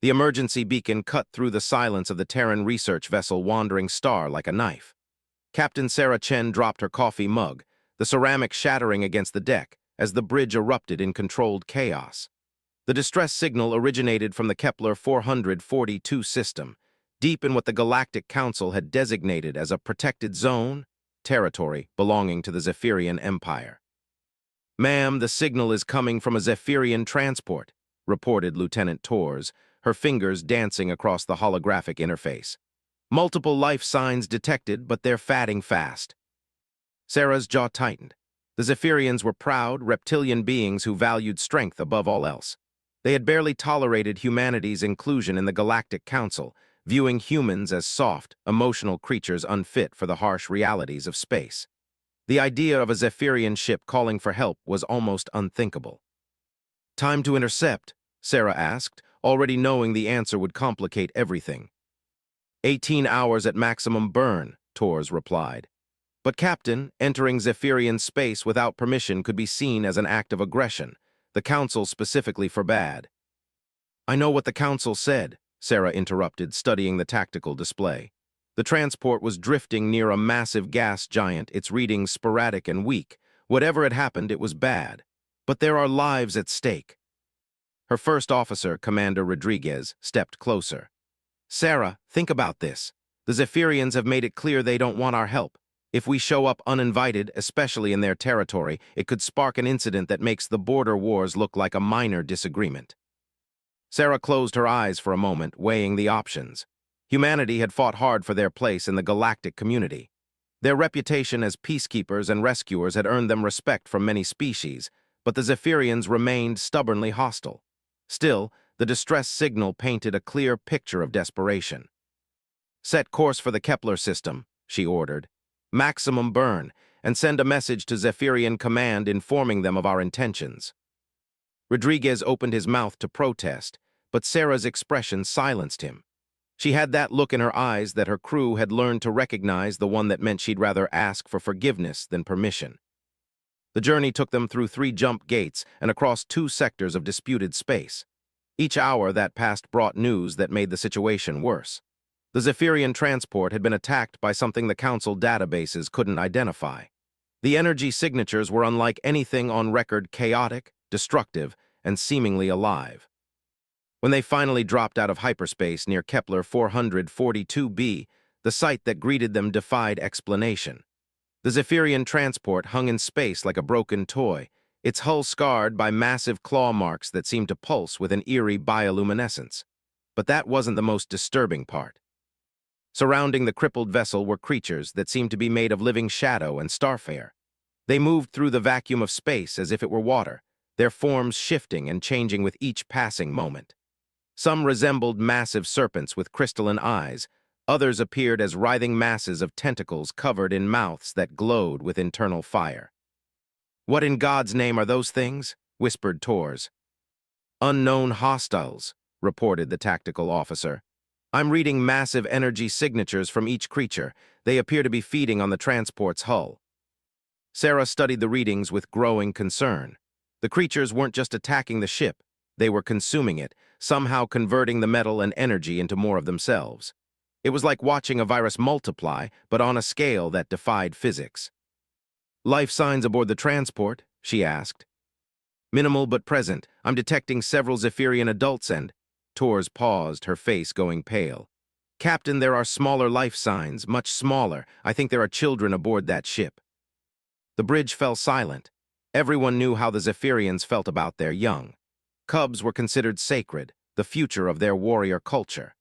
The emergency beacon cut through the silence of the Terran research vessel Wandering Star like a knife. Captain Sarah Chen dropped her coffee mug, the ceramic shattering against the deck as the bridge erupted in controlled chaos. The distress signal originated from the Kepler 442 system, deep in what the Galactic Council had designated as a protected zone, territory belonging to the Zephyrian Empire. "Ma'am, the signal is coming from a Zephyrian transport," reported Lieutenant Torres, her fingers dancing across the holographic interface. "Multiple life signs detected, but they're fading fast." Sarah's jaw tightened. The Zephyrians were proud, reptilian beings who valued strength above all else. They had barely tolerated humanity's inclusion in the Galactic Council, viewing humans as soft, emotional creatures unfit for the harsh realities of space. The idea of a Zephyrian ship calling for help was almost unthinkable. "Time to intercept?" Sarah asked, already knowing the answer would complicate everything. 18 hours at maximum burn," Torres replied. "But Captain, entering Zephyrian space without permission could be seen as an act of aggression. The Council specifically forbade." "I know what the Council said," Sarah interrupted, studying the tactical display. The transport was drifting near a massive gas giant, its readings sporadic and weak. Whatever had happened, it was bad. But there are lives at stake. Her first officer, Commander Rodriguez, stepped closer. "Sarah, think about this. The Zephyrians have made it clear they don't want our help. If we show up uninvited, especially in their territory, it could spark an incident that makes the border wars look like a minor disagreement." Sarah closed her eyes for a moment, weighing the options. Humanity had fought hard for their place in the galactic community. Their reputation as peacekeepers and rescuers had earned them respect from many species, but the Zephyrians remained stubbornly hostile. Still, the distress signal painted a clear picture of desperation. "Set course for the Kepler system," she ordered. "Maximum burn, and send a message to Zephyrian Command informing them of our intentions." Rodriguez opened his mouth to protest, but Sarah's expression silenced him. She had that look in her eyes that her crew had learned to recognize, the one that meant she'd rather ask for forgiveness than permission. The journey took them through 3 jump gates and across 2 sectors of disputed space. Each hour that passed brought news that made the situation worse. The Zephyrian transport had been attacked by something the Council databases couldn't identify. The energy signatures were unlike anything on record: chaotic, destructive, and seemingly alive. When they finally dropped out of hyperspace near Kepler 442b, the sight that greeted them defied explanation. The Zephyrian transport hung in space like a broken toy, its hull scarred by massive claw marks that seemed to pulse with an eerie bioluminescence. But that wasn't the most disturbing part. Surrounding the crippled vessel were creatures that seemed to be made of living shadow and starfare. They moved through the vacuum of space as if it were water, their forms shifting and changing with each passing moment. Some resembled massive serpents with crystalline eyes. Others appeared as writhing masses of tentacles covered in mouths that glowed with internal fire. "What in God's name are those things?" whispered Torres. "Unknown hostiles," reported the tactical officer. "I'm reading massive energy signatures from each creature. They appear to be feeding on the transport's hull." Sarah studied the readings with growing concern. The creatures weren't just attacking the ship. They were consuming it, somehow converting the metal and energy into more of themselves. It was like watching a virus multiply, but on a scale that defied physics. "Life signs aboard the transport?" she asked. "Minimal but present. I'm detecting several Zephyrian adults and—" Torres paused, her face going pale. "Captain, there are smaller life signs, much smaller. I think there are children aboard that ship." The bridge fell silent. Everyone knew how the Zephyrians felt about their young. Cubs were considered sacred, the future of their warrior culture.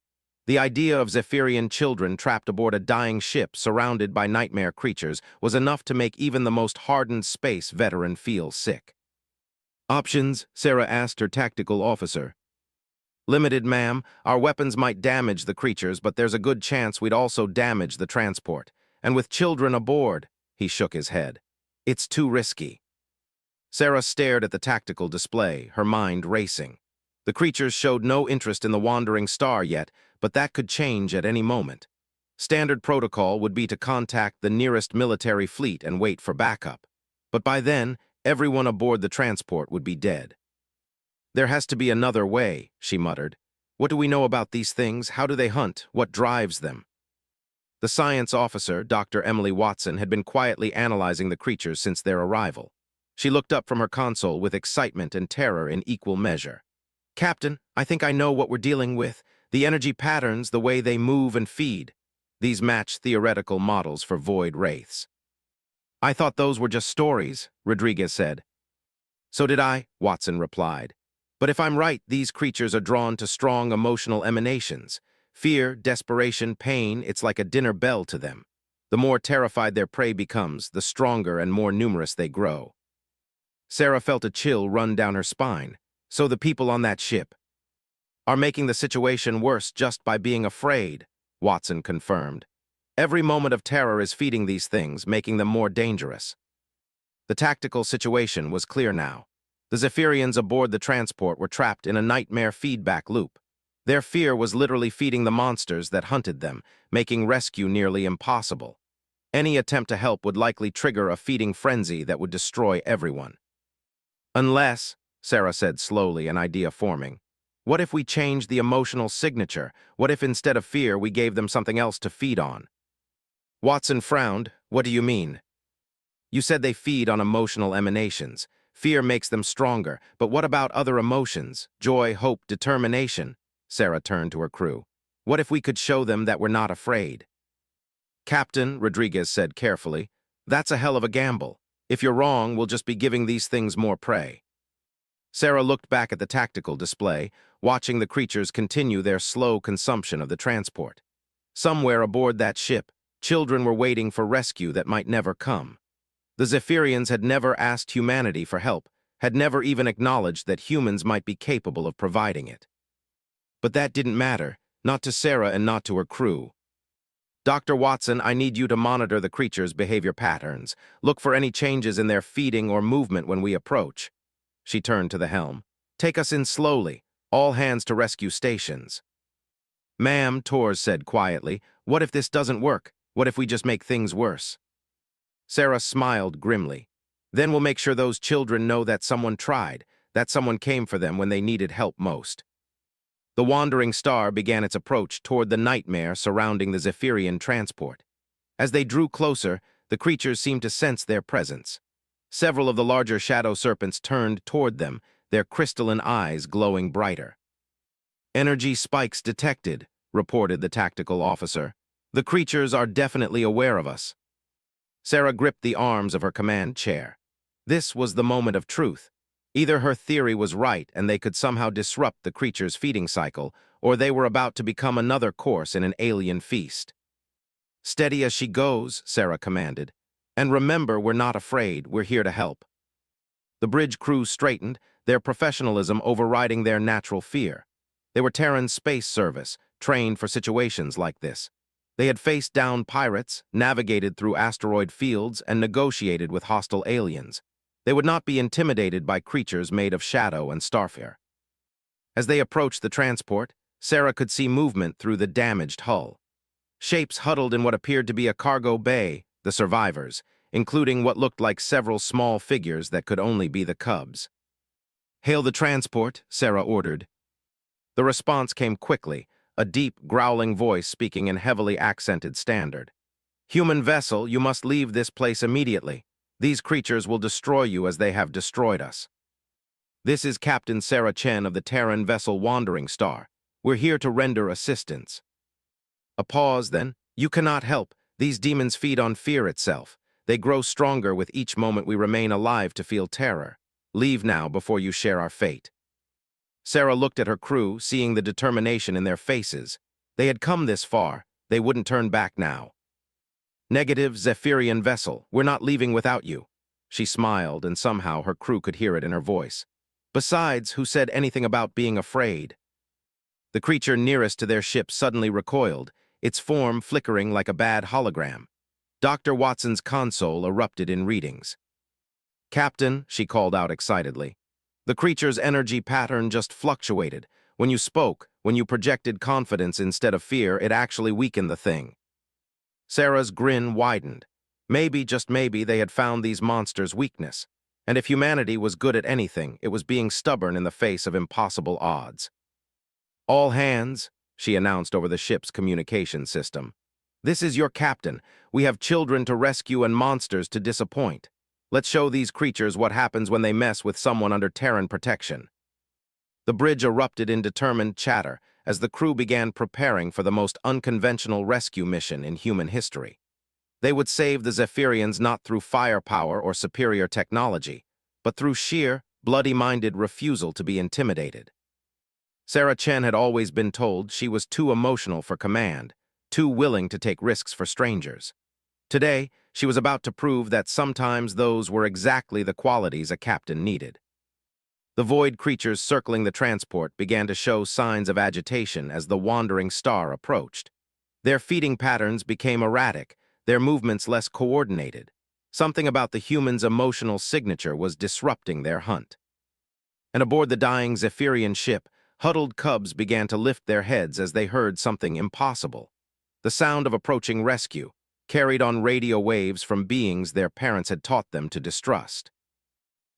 The idea of Zephyrian children trapped aboard a dying ship surrounded by nightmare creatures was enough to make even the most hardened space veteran feel sick. "Options?" Sarah asked her tactical officer. "Limited, ma'am. Our weapons might damage the creatures, but there's a good chance we'd also damage the transport. And with children aboard," he shook his head, "it's too risky." Sarah stared at the tactical display, her mind racing. The creatures showed no interest in the Wandering Star yet, but that could change at any moment. Standard protocol would be to contact the nearest military fleet and wait for backup. But by then, everyone aboard the transport would be dead. "There has to be another way," she muttered. What do we know about these things? How do they hunt? What drives them? The science officer, Dr. Emily Watson, had been quietly analyzing the creatures since their arrival. She looked up from her console with excitement and terror in equal measure. Captain, I think I know what we're dealing with. The energy patterns, the way they move and feed. These match theoretical models for void wraiths. I thought those were just stories, Rodriguez said. So did I, Watson replied. But if I'm right, these creatures are drawn to strong emotional emanations. Fear, desperation, pain, it's like a dinner bell to them. The more terrified their prey becomes, the stronger and more numerous they grow. Sarah felt a chill run down her spine. So the people on that ship are making the situation worse just by being afraid, Watson confirmed. Every moment of terror is feeding these things, making them more dangerous. The tactical situation was clear now. The Zephyrians aboard the transport were trapped in a nightmare feedback loop. Their fear was literally feeding the monsters that hunted them, making rescue nearly impossible. Any attempt to help would likely trigger a feeding frenzy that would destroy everyone. Unless, Sarah said slowly, an idea forming. What if we changed the emotional signature? What if instead of fear we gave them something else to feed on? Watson frowned. What do you mean? You said they feed on emotional emanations. Fear makes them stronger, but what about other emotions? Joy, hope, determination? Sarah turned to her crew. What if we could show them that we're not afraid? Captain, Rodriguez said carefully, that's a hell of a gamble. If you're wrong, we'll just be giving these things more prey. Sarah looked back at the tactical display, watching the creatures continue their slow consumption of the transport. Somewhere aboard that ship, children were waiting for rescue that might never come. The Zephyrians had never asked humanity for help, had never even acknowledged that humans might be capable of providing it. But that didn't matter, not to Sarah and not to her crew. Dr. Watson, I need you to monitor the creatures' behavior patterns. Look for any changes in their feeding or movement when we approach. She turned to the helm. Take us in slowly. All hands to rescue stations. Ma'am, Torres said quietly, what if this doesn't work? What if we just make things worse? Sarah smiled grimly. Then we'll make sure those children know that someone tried, that someone came for them when they needed help most. The wandering star began its approach toward the nightmare surrounding the Zephyrian transport. As they drew closer, the creatures seemed to sense their presence. Several of the larger shadow serpents turned toward them, their crystalline eyes glowing brighter. Energy spikes detected, reported the tactical officer. The creatures are definitely aware of us. Sarah gripped the arms of her command chair. This was the moment of truth. Either her theory was right and they could somehow disrupt the creature's feeding cycle, or they were about to become another course in an alien feast. Steady as she goes, Sarah commanded. And remember, we're not afraid, we're here to help. The bridge crew straightened, their professionalism overriding their natural fear. They were Terran Space Service, trained for situations like this. They had faced down pirates, navigated through asteroid fields, and negotiated with hostile aliens. They would not be intimidated by creatures made of shadow and starfare. As they approached the transport, Sarah could see movement through the damaged hull. Shapes huddled in what appeared to be a cargo bay, the survivors, including what looked like several small figures that could only be the cubs. Hail the transport, Sarah ordered. The response came quickly, a deep, growling voice speaking in heavily accented standard. Human vessel, you must leave this place immediately. These creatures will destroy you as they have destroyed us. This is Captain Sarah Chen of the Terran vessel Wandering Star. We're here to render assistance. A pause, then. You cannot help. These demons feed on fear itself. They grow stronger with each moment we remain alive to feel terror. Leave now before you share our fate. Sarah looked at her crew, seeing the determination in their faces. They had come this far. They wouldn't turn back now. Negative, Zephyrian vessel. We're not leaving without you. She smiled, and somehow her crew could hear it in her voice. Besides, who said anything about being afraid? The creature nearest to their ship suddenly recoiled, its form flickering like a bad hologram. Dr. Watson's console erupted in readings. Captain, she called out excitedly. The creature's energy pattern just fluctuated. When you spoke, when you projected confidence instead of fear, it actually weakened the thing. Sarah's grin widened. Maybe, just maybe, they had found these monsters' weakness. And if humanity was good at anything, it was being stubborn in the face of impossible odds. "All hands," she announced over the ship's communication system. "This is your captain. We have children to rescue and monsters to disappoint. Let's show these creatures what happens when they mess with someone under Terran protection." The bridge erupted in determined chatter as the crew began preparing for the most unconventional rescue mission in human history. They would save the Zephyrians not through firepower or superior technology, but through sheer, bloody-minded refusal to be intimidated. Sarah Chen had always been told she was too emotional for command, too willing to take risks for strangers. Today, she was about to prove that sometimes those were exactly the qualities a captain needed. The void creatures circling the transport began to show signs of agitation as the wandering star approached. Their feeding patterns became erratic, their movements less coordinated. Something about the humans' emotional signature was disrupting their hunt. And aboard the dying Zephyrian ship, huddled cubs began to lift their heads as they heard something impossible. The sound of approaching rescue, carried on radio waves from beings their parents had taught them to distrust.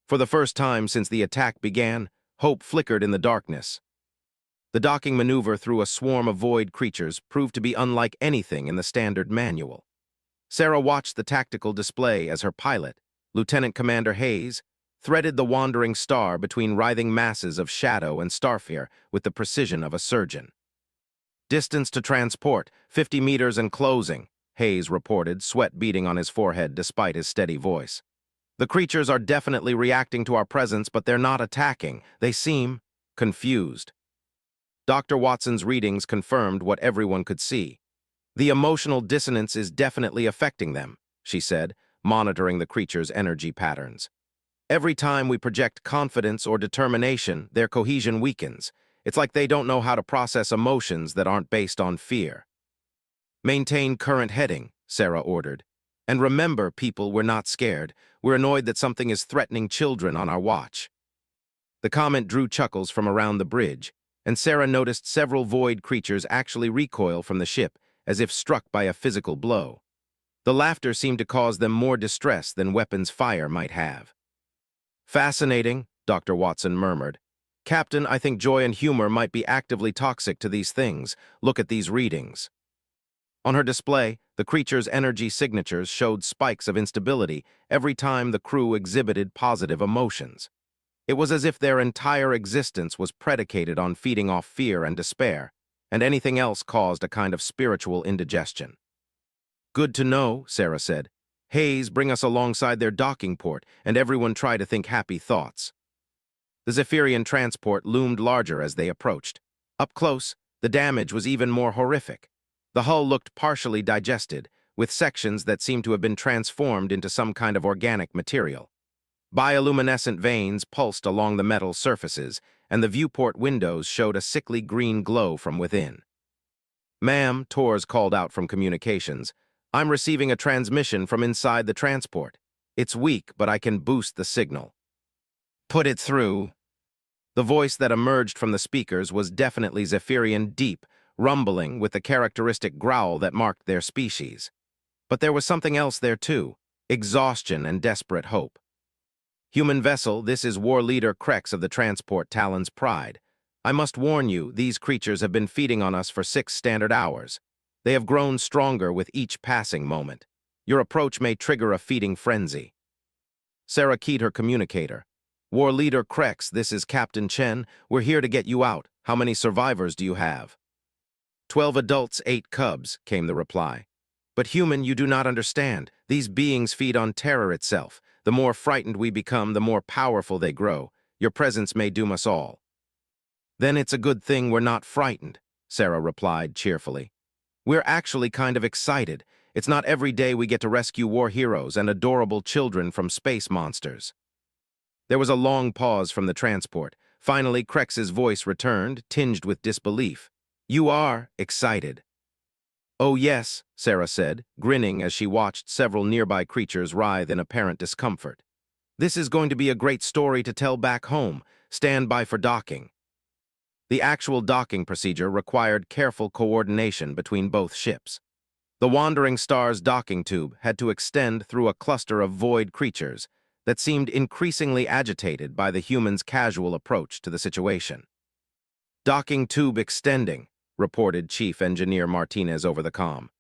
For the first time since the attack began, hope flickered in the darkness. The docking maneuver through a swarm of void creatures proved to be unlike anything in the standard manual. Sarah watched the tactical display as her pilot, Lieutenant Commander Hayes, threaded the wandering star between writhing masses of shadow and starfire with the precision of a surgeon. "Distance to transport, 50 meters and closing," Hayes reported, sweat beading on his forehead despite his steady voice. "The creatures are definitely reacting to our presence, but they're not attacking. They seem confused." Dr. Watson's readings confirmed what everyone could see. "The emotional dissonance is definitely affecting them," she said, monitoring the creatures' energy patterns. "Every time we project confidence or determination, their cohesion weakens. It's like they don't know how to process emotions that aren't based on fear." "Maintain current heading," Sarah ordered. "And remember, people, we're not scared. We're annoyed that something is threatening children on our watch." The comment drew chuckles from around the bridge, and Sarah noticed several void creatures actually recoil from the ship, as if struck by a physical blow. The laughter seemed to cause them more distress than weapons fire might have. "Fascinating," Dr. Watson murmured. "Captain, I think joy and humor might be actively toxic to these things. Look at these readings." On her display, the creature's energy signatures showed spikes of instability every time the crew exhibited positive emotions. It was as if their entire existence was predicated on feeding off fear and despair, and anything else caused a kind of spiritual indigestion. "Good to know," Sarah said. "Hayes, bring us alongside their docking port, and everyone try to think happy thoughts." The Zephyrian transport loomed larger as they approached. Up close, the damage was even more horrific. The hull looked partially digested, with sections that seemed to have been transformed into some kind of organic material. Bioluminescent veins pulsed along the metal surfaces, and the viewport windows showed a sickly green glow from within. "Ma'am," Torres called out from communications, "I'm receiving a transmission from inside the transport. It's weak, but I can boost the signal." "Put it through." The voice that emerged from the speakers was definitely Zephyrian deep, rumbling with the characteristic growl that marked their species. But there was something else there too, exhaustion and desperate hope. "Human vessel, this is War Leader Krex of the Transport Talon's Pride. I must warn you, these creatures have been feeding on us for 6 standard hours. They have grown stronger with each passing moment. Your approach may trigger a feeding frenzy." Sarah keyed her communicator. "War Leader Krex, this is Captain Chen. We're here to get you out. How many survivors do you have?" 12 adults, 8 cubs," came the reply. "But human, you do not understand. These beings feed on terror itself. The more frightened we become, the more powerful they grow. Your presence may doom us all." "Then it's a good thing we're not frightened," Sarah replied cheerfully. "We're actually kind of excited. It's not every day we get to rescue war heroes and adorable children from space monsters." There was a long pause from the transport. Finally, Krex's voice returned, tinged with disbelief. "You are excited." "Oh yes," Sarah said, grinning as she watched several nearby creatures writhe in apparent discomfort. "This is going to be a great story to tell back home. Stand by for docking." The actual docking procedure required careful coordination between both ships. The Wandering Star's docking tube had to extend through a cluster of void creatures that seemed increasingly agitated by the humans' casual approach to the situation. Docking tube extending, reported Chief Engineer Martinez over the comm.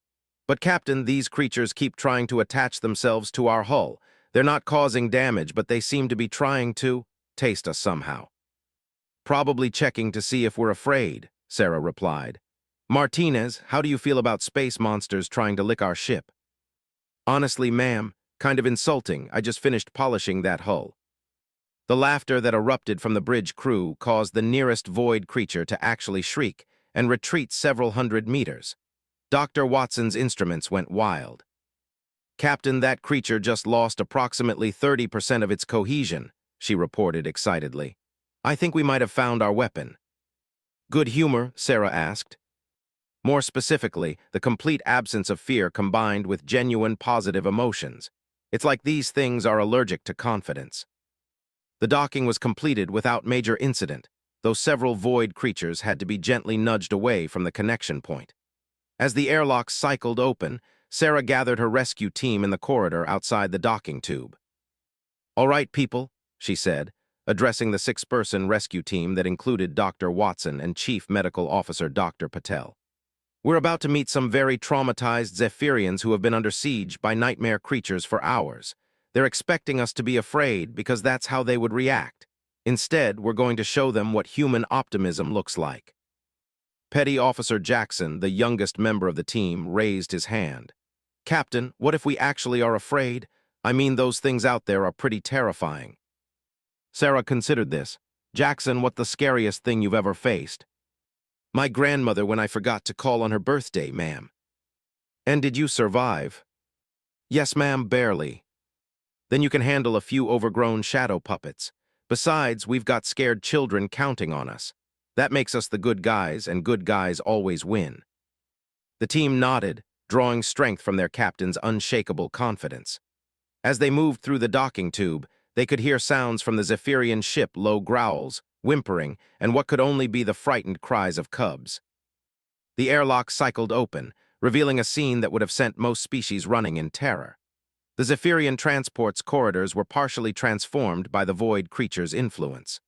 But Captain, these creatures keep trying to attach themselves to our hull. They're not causing damage, but they seem to be trying to taste us somehow. Probably checking to see if we're afraid, Sarah replied. Martinez, how do you feel about space monsters trying to lick our ship? Honestly, ma'am, kind of insulting. I just finished polishing that hull. The laughter that erupted from the bridge crew caused the nearest void creature to actually shriek and retreat several hundred meters. Dr. Watson's instruments went wild. Captain, that creature just lost approximately 30% of its cohesion, she reported excitedly. I think we might have found our weapon. Good humor, Sarah asked. More specifically, the complete absence of fear combined with genuine positive emotions. It's like these things are allergic to confidence. The docking was completed without major incident, though several void creatures had to be gently nudged away from the connection point. As the airlock cycled open, Sarah gathered her rescue team in the corridor outside the docking tube. All right, people, she said, addressing the six-person rescue team that included Dr. Watson and Chief Medical Officer Dr. Patel. We're about to meet some very traumatized Zephyrians who have been under siege by nightmare creatures for hours. They're expecting us to be afraid because that's how they would react. Instead, we're going to show them what human optimism looks like. Petty Officer Jackson, the youngest member of the team, raised his hand. Captain, what if we actually are afraid? I mean, those things out there are pretty terrifying. Sarah considered this. Jackson, what's the scariest thing you've ever faced? My grandmother when I forgot to call on her birthday, ma'am. And did you survive? Yes, ma'am, barely. Then you can handle a few overgrown shadow puppets. Besides, we've got scared children counting on us. That makes us the good guys, and good guys always win. The team nodded, drawing strength from their captain's unshakable confidence. As they moved through the docking tube, they could hear sounds from the Zephyrian ship, low growls, whimpering, and what could only be the frightened cries of cubs. The airlock cycled open, revealing a scene that would have sent most species running in terror. The Zephyrian transport's corridors were partially transformed by the void creature's influence.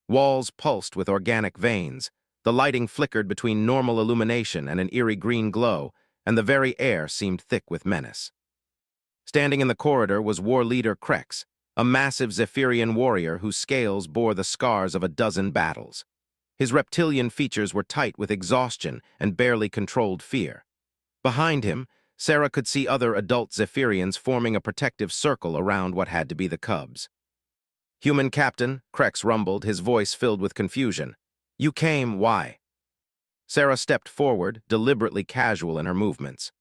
Walls pulsed with organic veins, the lighting flickered between normal illumination and an eerie green glow, and the very air seemed thick with menace. Standing in the corridor was war leader Krex, a massive Zephyrian warrior whose scales bore the scars of a dozen battles. His reptilian features were tight with exhaustion and barely controlled fear. Behind him, Sarah could see other adult Zephyrians forming a protective circle around what had to be the cubs. Human Captain, Krex rumbled, his voice filled with confusion. You came, why? Sarah stepped forward, deliberately casual in her movements.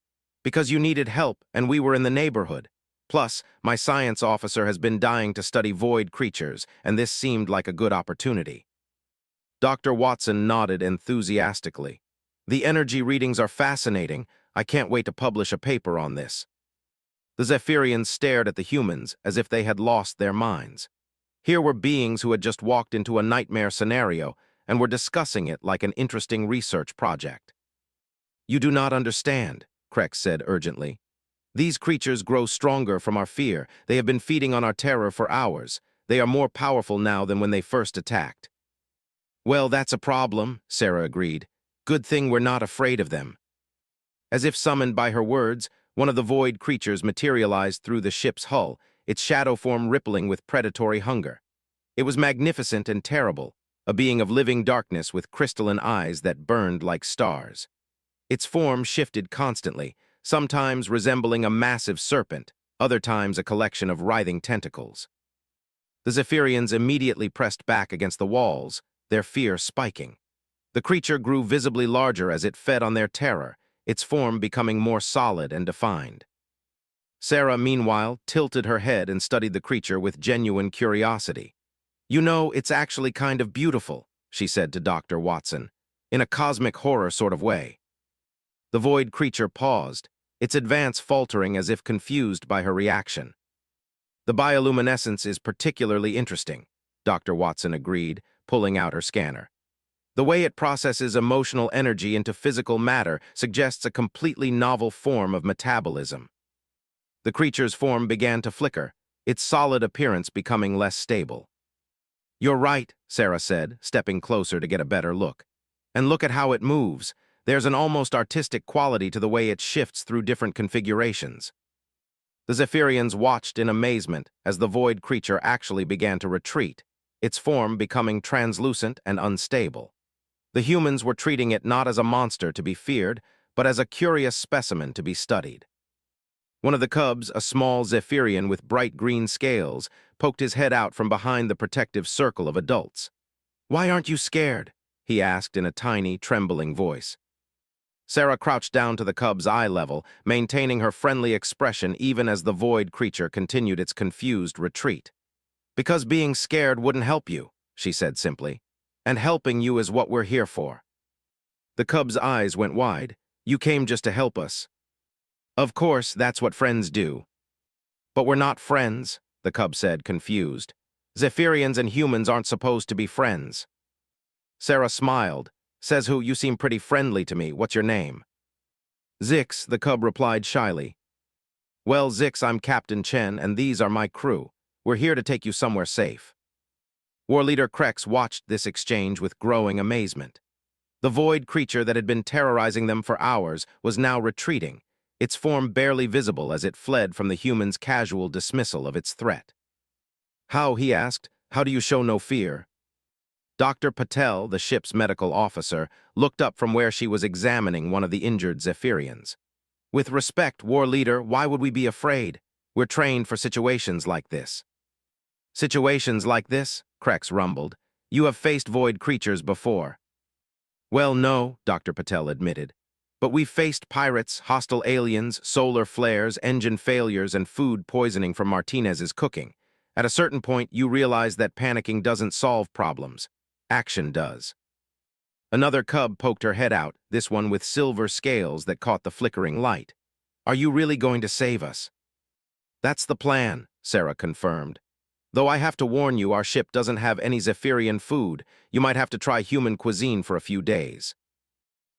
Because you needed help, and we were in the neighborhood. Plus, my science officer has been dying to study void creatures, and this seemed like a good opportunity. Dr. Watson nodded enthusiastically. The energy readings are fascinating. I can't wait to publish a paper on this. The Zephyrians stared at the humans as if they had lost their minds. Here were beings who had just walked into a nightmare scenario and were discussing it like an interesting research project. You do not understand, Krex said urgently. These creatures grow stronger from our fear. They have been feeding on our terror for hours. They are more powerful now than when they first attacked. Well, that's a problem, Sarah agreed. Good thing we're not afraid of them. As if summoned by her words, one of the void creatures materialized through the ship's hull, its shadow form rippling with predatory hunger. It was magnificent and terrible, a being of living darkness with crystalline eyes that burned like stars. Its form shifted constantly, sometimes resembling a massive serpent, other times a collection of writhing tentacles. The Zephyrians immediately pressed back against the walls, their fear spiking. The creature grew visibly larger as it fed on their terror, its form becoming more solid and defined. Sarah, meanwhile, tilted her head and studied the creature with genuine curiosity. You know, it's actually kind of beautiful, she said to Dr. Watson, in a cosmic horror sort of way. The void creature paused, its advance faltering as if confused by her reaction. The bioluminescence is particularly interesting, Dr. Watson agreed, pulling out her scanner. The way it processes emotional energy into physical matter suggests a completely novel form of metabolism. The creature's form began to flicker, its solid appearance becoming less stable. You're right, Sarah said, stepping closer to get a better look. And look at how it moves. There's an almost artistic quality to the way it shifts through different configurations. The Zephyrians watched in amazement as the void creature actually began to retreat, its form becoming translucent and unstable. The humans were treating it not as a monster to be feared, but as a curious specimen to be studied. One of the cubs, a small Zephyrian with bright green scales, poked his head out from behind the protective circle of adults. "Why aren't you scared?" he asked in a tiny, trembling voice. Sarah crouched down to the cub's eye level, maintaining her friendly expression even as the void creature continued its confused retreat. "Because being scared wouldn't help you," she said simply. "And helping you is what we're here for." The cub's eyes went wide. "You came just to help us." "Of course, that's what friends do." "But we're not friends," the cub said, confused. "Zephyrians and humans aren't supposed to be friends." Sarah smiled. "Says who, you seem pretty friendly to me. What's your name?" "Zix," the cub replied shyly. "Well, Zix, I'm Captain Chen, and these are my crew. We're here to take you somewhere safe." War Leader Krex watched this exchange with growing amazement. The void creature that had been terrorizing them for hours was now retreating, its form barely visible as it fled from the humans' casual dismissal of its threat. "How?" he asked. "How do you show no fear?" Dr. Patel, the ship's medical officer, looked up from where she was examining one of the injured Zephyrians. "With respect, War Leader, why would we be afraid? We're trained for situations like this." "Situations like this?" Krex rumbled. "You have faced void creatures before." "Well, no," Dr. Patel admitted. "But we've faced pirates, hostile aliens, solar flares, engine failures, and food poisoning from Martinez's cooking. At a certain point, you realize that panicking doesn't solve problems. Action does." Another cub poked her head out, this one with silver scales that caught the flickering light. "Are you really going to save us?" "That's the plan," Sarah confirmed. "Though I have to warn you, our ship doesn't have any Zephyrian food. You might have to try human cuisine for a few days."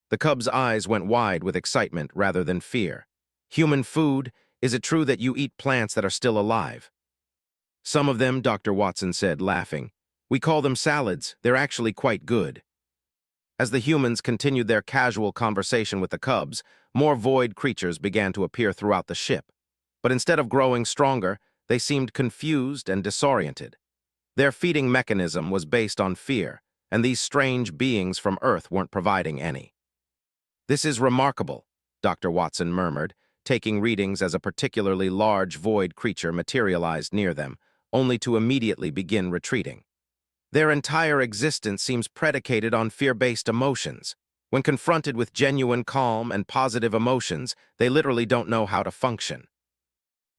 The cub's eyes went wide with excitement rather than fear. "Human food? Is it true that you eat plants that are still alive?" "Some of them," Dr. Watson said, laughing. "We call them salads. They're actually quite good." As the humans continued their casual conversation with the cubs, more void creatures began to appear throughout the ship. But instead of growing stronger, they seemed confused and disoriented. Their feeding mechanism was based on fear, and these strange beings from Earth weren't providing any. "This is remarkable," Dr. Watson murmured, taking readings as a particularly large void creature materialized near them, only to immediately begin retreating. "Their entire existence seems predicated on fear-based emotions. When confronted with genuine calm and positive emotions, they literally don't know how to function."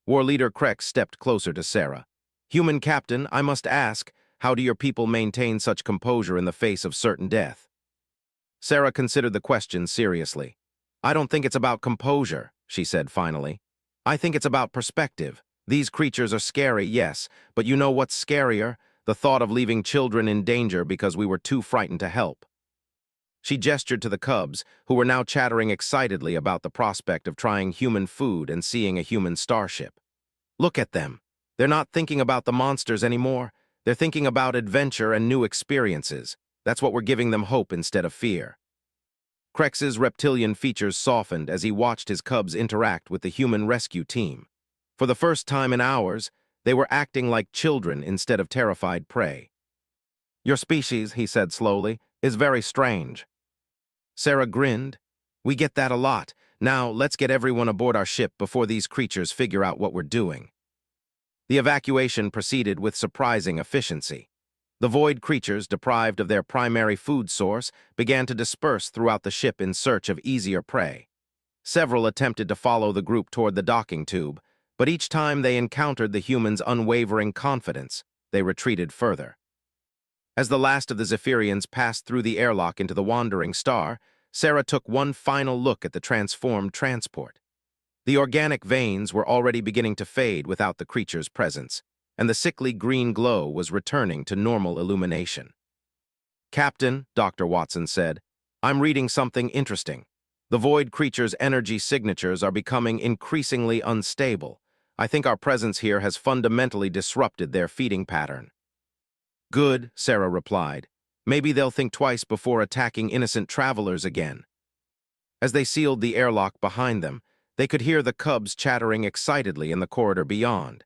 War Leader Krex stepped closer to Sarah. "Human Captain, I must ask, how do your people maintain such composure in the face of certain death?" Sarah considered the question seriously. "I don't think it's about composure," she said finally. "I think it's about perspective. These creatures are scary, yes, but you know what's scarier? The thought of leaving children in danger because we were too frightened to help." She gestured to the cubs, who were now chattering excitedly about the prospect of trying human food and seeing a human starship. "Look at them. They're not thinking about the monsters anymore. They're thinking about adventure and new experiences. That's what we're giving them, hope instead of fear." Krex's reptilian features softened as he watched his cubs interact with the human rescue team. For the first time in hours, they were acting like children instead of terrified prey. "Your species," he said slowly, "is very strange." Sarah grinned. "We get that a lot. Now, let's get everyone aboard our ship before these creatures figure out what we're doing." The evacuation proceeded with surprising efficiency. The void creatures, deprived of their primary food source, began to disperse throughout the ship in search of easier prey. Several attempted to follow the group toward the docking tube, but each time they encountered the humans' unwavering confidence, they retreated further. As the last of the Zephyrians passed through the airlock into the wandering star, Sarah took one final look at the transformed transport. The organic veins were already beginning to fade without the creature's presence, and the sickly green glow was returning to normal illumination. "Captain," Dr. Watson said, "I'm reading something interesting. The void creature's energy signatures are becoming increasingly unstable. I think our presence here has fundamentally disrupted their feeding pattern." "Good," Sarah replied. Maybe they'll think twice before attacking innocent travelers again. As they sealed the airlock behind them, they could hear the cubs chattering excitedly in the corridor beyond,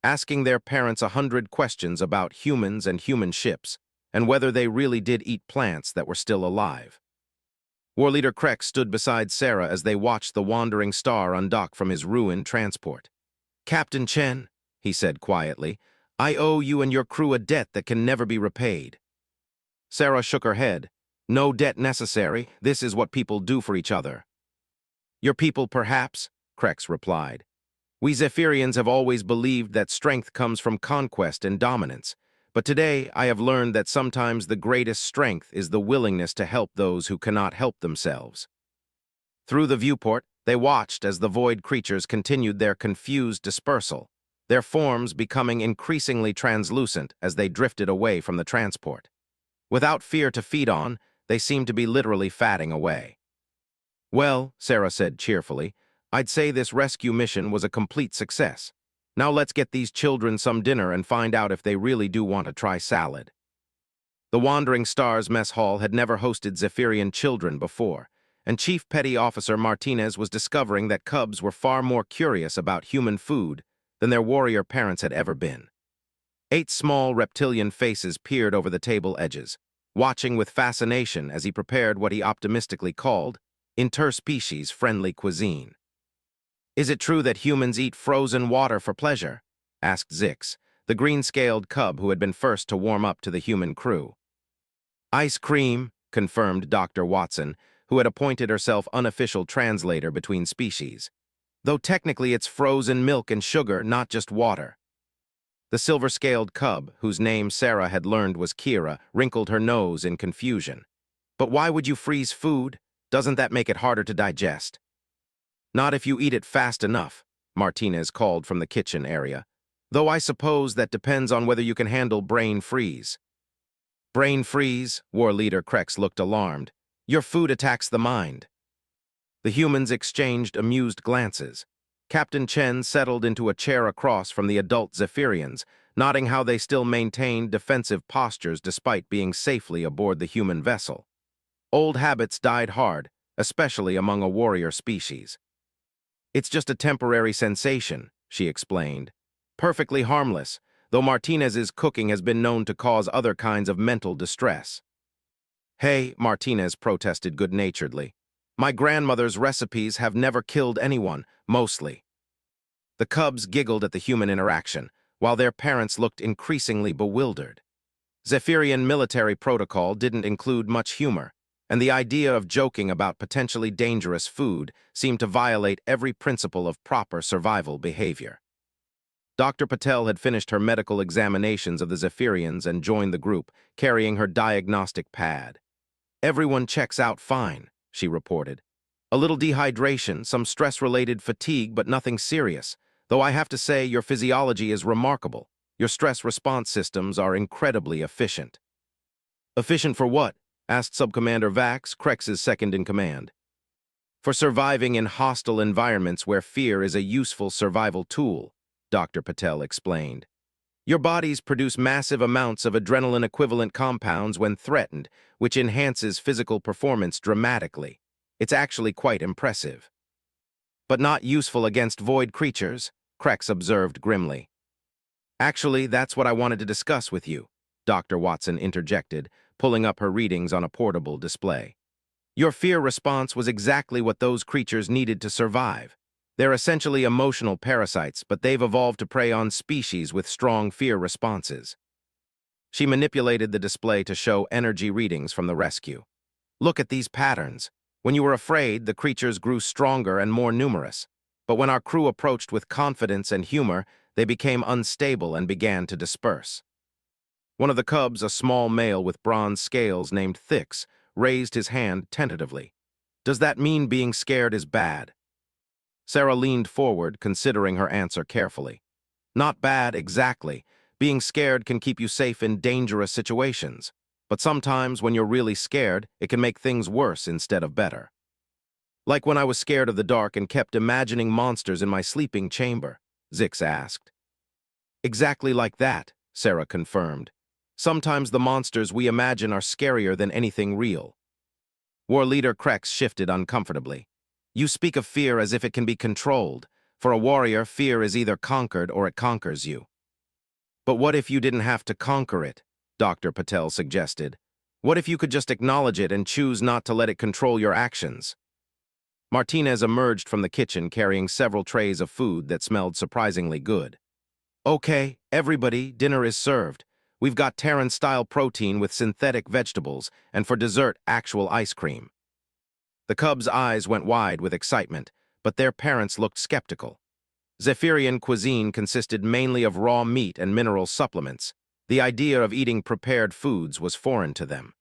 asking their parents 100 questions about humans and human ships, and whether they really did eat plants that were still alive. War Leader Krex stood beside Sarah as they watched the wandering star undock from his ruined transport. "Captain Chen," he said quietly, "I owe you and your crew a debt that can never be repaid." Sarah shook her head. "No debt necessary. This is what people do for each other." "Your people, perhaps," Krex replied. "We Zephyrians have always believed that strength comes from conquest and dominance, but today I have learned that sometimes the greatest strength is the willingness to help those who cannot help themselves." Through the viewport, they watched as the void creatures continued their confused dispersal, their forms becoming increasingly translucent as they drifted away from the transport. Without fear to feed on, they seemed to be literally fatting away. "Well," Sarah said cheerfully, "I'd say this rescue mission was a complete success. Now let's get these children some dinner and find out if they really do want to try salad." The Wandering Stars mess hall had never hosted Zephyrian children before, and Chief Petty Officer Martinez was discovering that cubs were far more curious about human food than their warrior parents had ever been. 8 small reptilian faces peered over the table edges, watching with fascination as he prepared what he optimistically called interspecies friendly cuisine. "Is it true that humans eat frozen water for pleasure?" asked Zix, the green-scaled cub who had been first to warm up to the human crew. "Ice cream," confirmed Dr. Watson, who had appointed herself unofficial translator between species. "Though technically it's frozen milk and sugar, not just water." The silver-scaled cub, whose name Sarah had learned was Kira, wrinkled her nose in confusion. "But why would you freeze food? Doesn't that make it harder to digest?" "Not if you eat it fast enough," Martinez called from the kitchen area. "Though I suppose that depends on whether you can handle brain freeze." "Brain freeze?" War Leader Krex looked alarmed. "Your food attacks the mind." The humans exchanged amused glances. Captain Chen settled into a chair across from the adult Zephyrians, nodding how they still maintained defensive postures despite being safely aboard the human vessel. Old habits died hard, especially among a warrior species. "It's just a temporary sensation," she explained. "Perfectly harmless, though Martinez's cooking has been known to cause other kinds of mental distress." "Hey," Martinez protested good-naturedly. "My grandmother's recipes have never killed anyone, mostly." The cubs giggled at the human interaction, while their parents looked increasingly bewildered. Zephyrian military protocol didn't include much humor, and the idea of joking about potentially dangerous food seemed to violate every principle of proper survival behavior. Dr. Patel had finished her medical examinations of the Zephyrians and joined the group, carrying her diagnostic pad. "Everyone checks out fine," she reported. "A little dehydration, some stress-related fatigue, but nothing serious. Though I have to say your physiology is remarkable. Your stress response systems are incredibly efficient." "Efficient for what?" asked Subcommander Vax, Krex's second-in-command. "For surviving in hostile environments where fear is a useful survival tool," Dr. Patel explained. "Your bodies produce massive amounts of adrenaline-equivalent compounds when threatened, which enhances physical performance dramatically. It's actually quite impressive." "But not useful against void creatures," Krex observed grimly. "Actually, that's what I wanted to discuss with you," Dr. Watson interjected, pulling up her readings on a portable display. "Your fear response was exactly what those creatures needed to survive. They're essentially emotional parasites, but they've evolved to prey on species with strong fear responses." She manipulated the display to show energy readings from the rescue. "Look at these patterns. When you were afraid, the creatures grew stronger and more numerous. But when our crew approached with confidence and humor, they became unstable and began to disperse." One of the cubs, a small male with bronze scales named Thix, raised his hand tentatively. "Does that mean being scared is bad?" Sarah leaned forward, considering her answer carefully. "Not bad, exactly. Being scared can keep you safe in dangerous situations. But sometimes, when you're really scared, it can make things worse instead of better. Like when I was scared of the dark and kept imagining monsters in my sleeping chamber," Zix asked. "Exactly like that," Sarah confirmed. Sometimes the monsters we imagine are scarier than anything real. War Leader Krex shifted uncomfortably. You speak of fear as if it can be controlled. For a warrior, fear is either conquered or it conquers you. But what if you didn't have to conquer it? Dr. Patel suggested. What if you could just acknowledge it and choose not to let it control your actions? Martinez emerged from the kitchen carrying several trays of food that smelled surprisingly good. Okay, everybody, dinner is served. We've got Terran-style protein with synthetic vegetables, and for dessert, actual ice cream. The cubs' eyes went wide with excitement, but their parents looked skeptical. Zephyrian cuisine consisted mainly of raw meat and mineral supplements. The idea of eating prepared foods was foreign to them.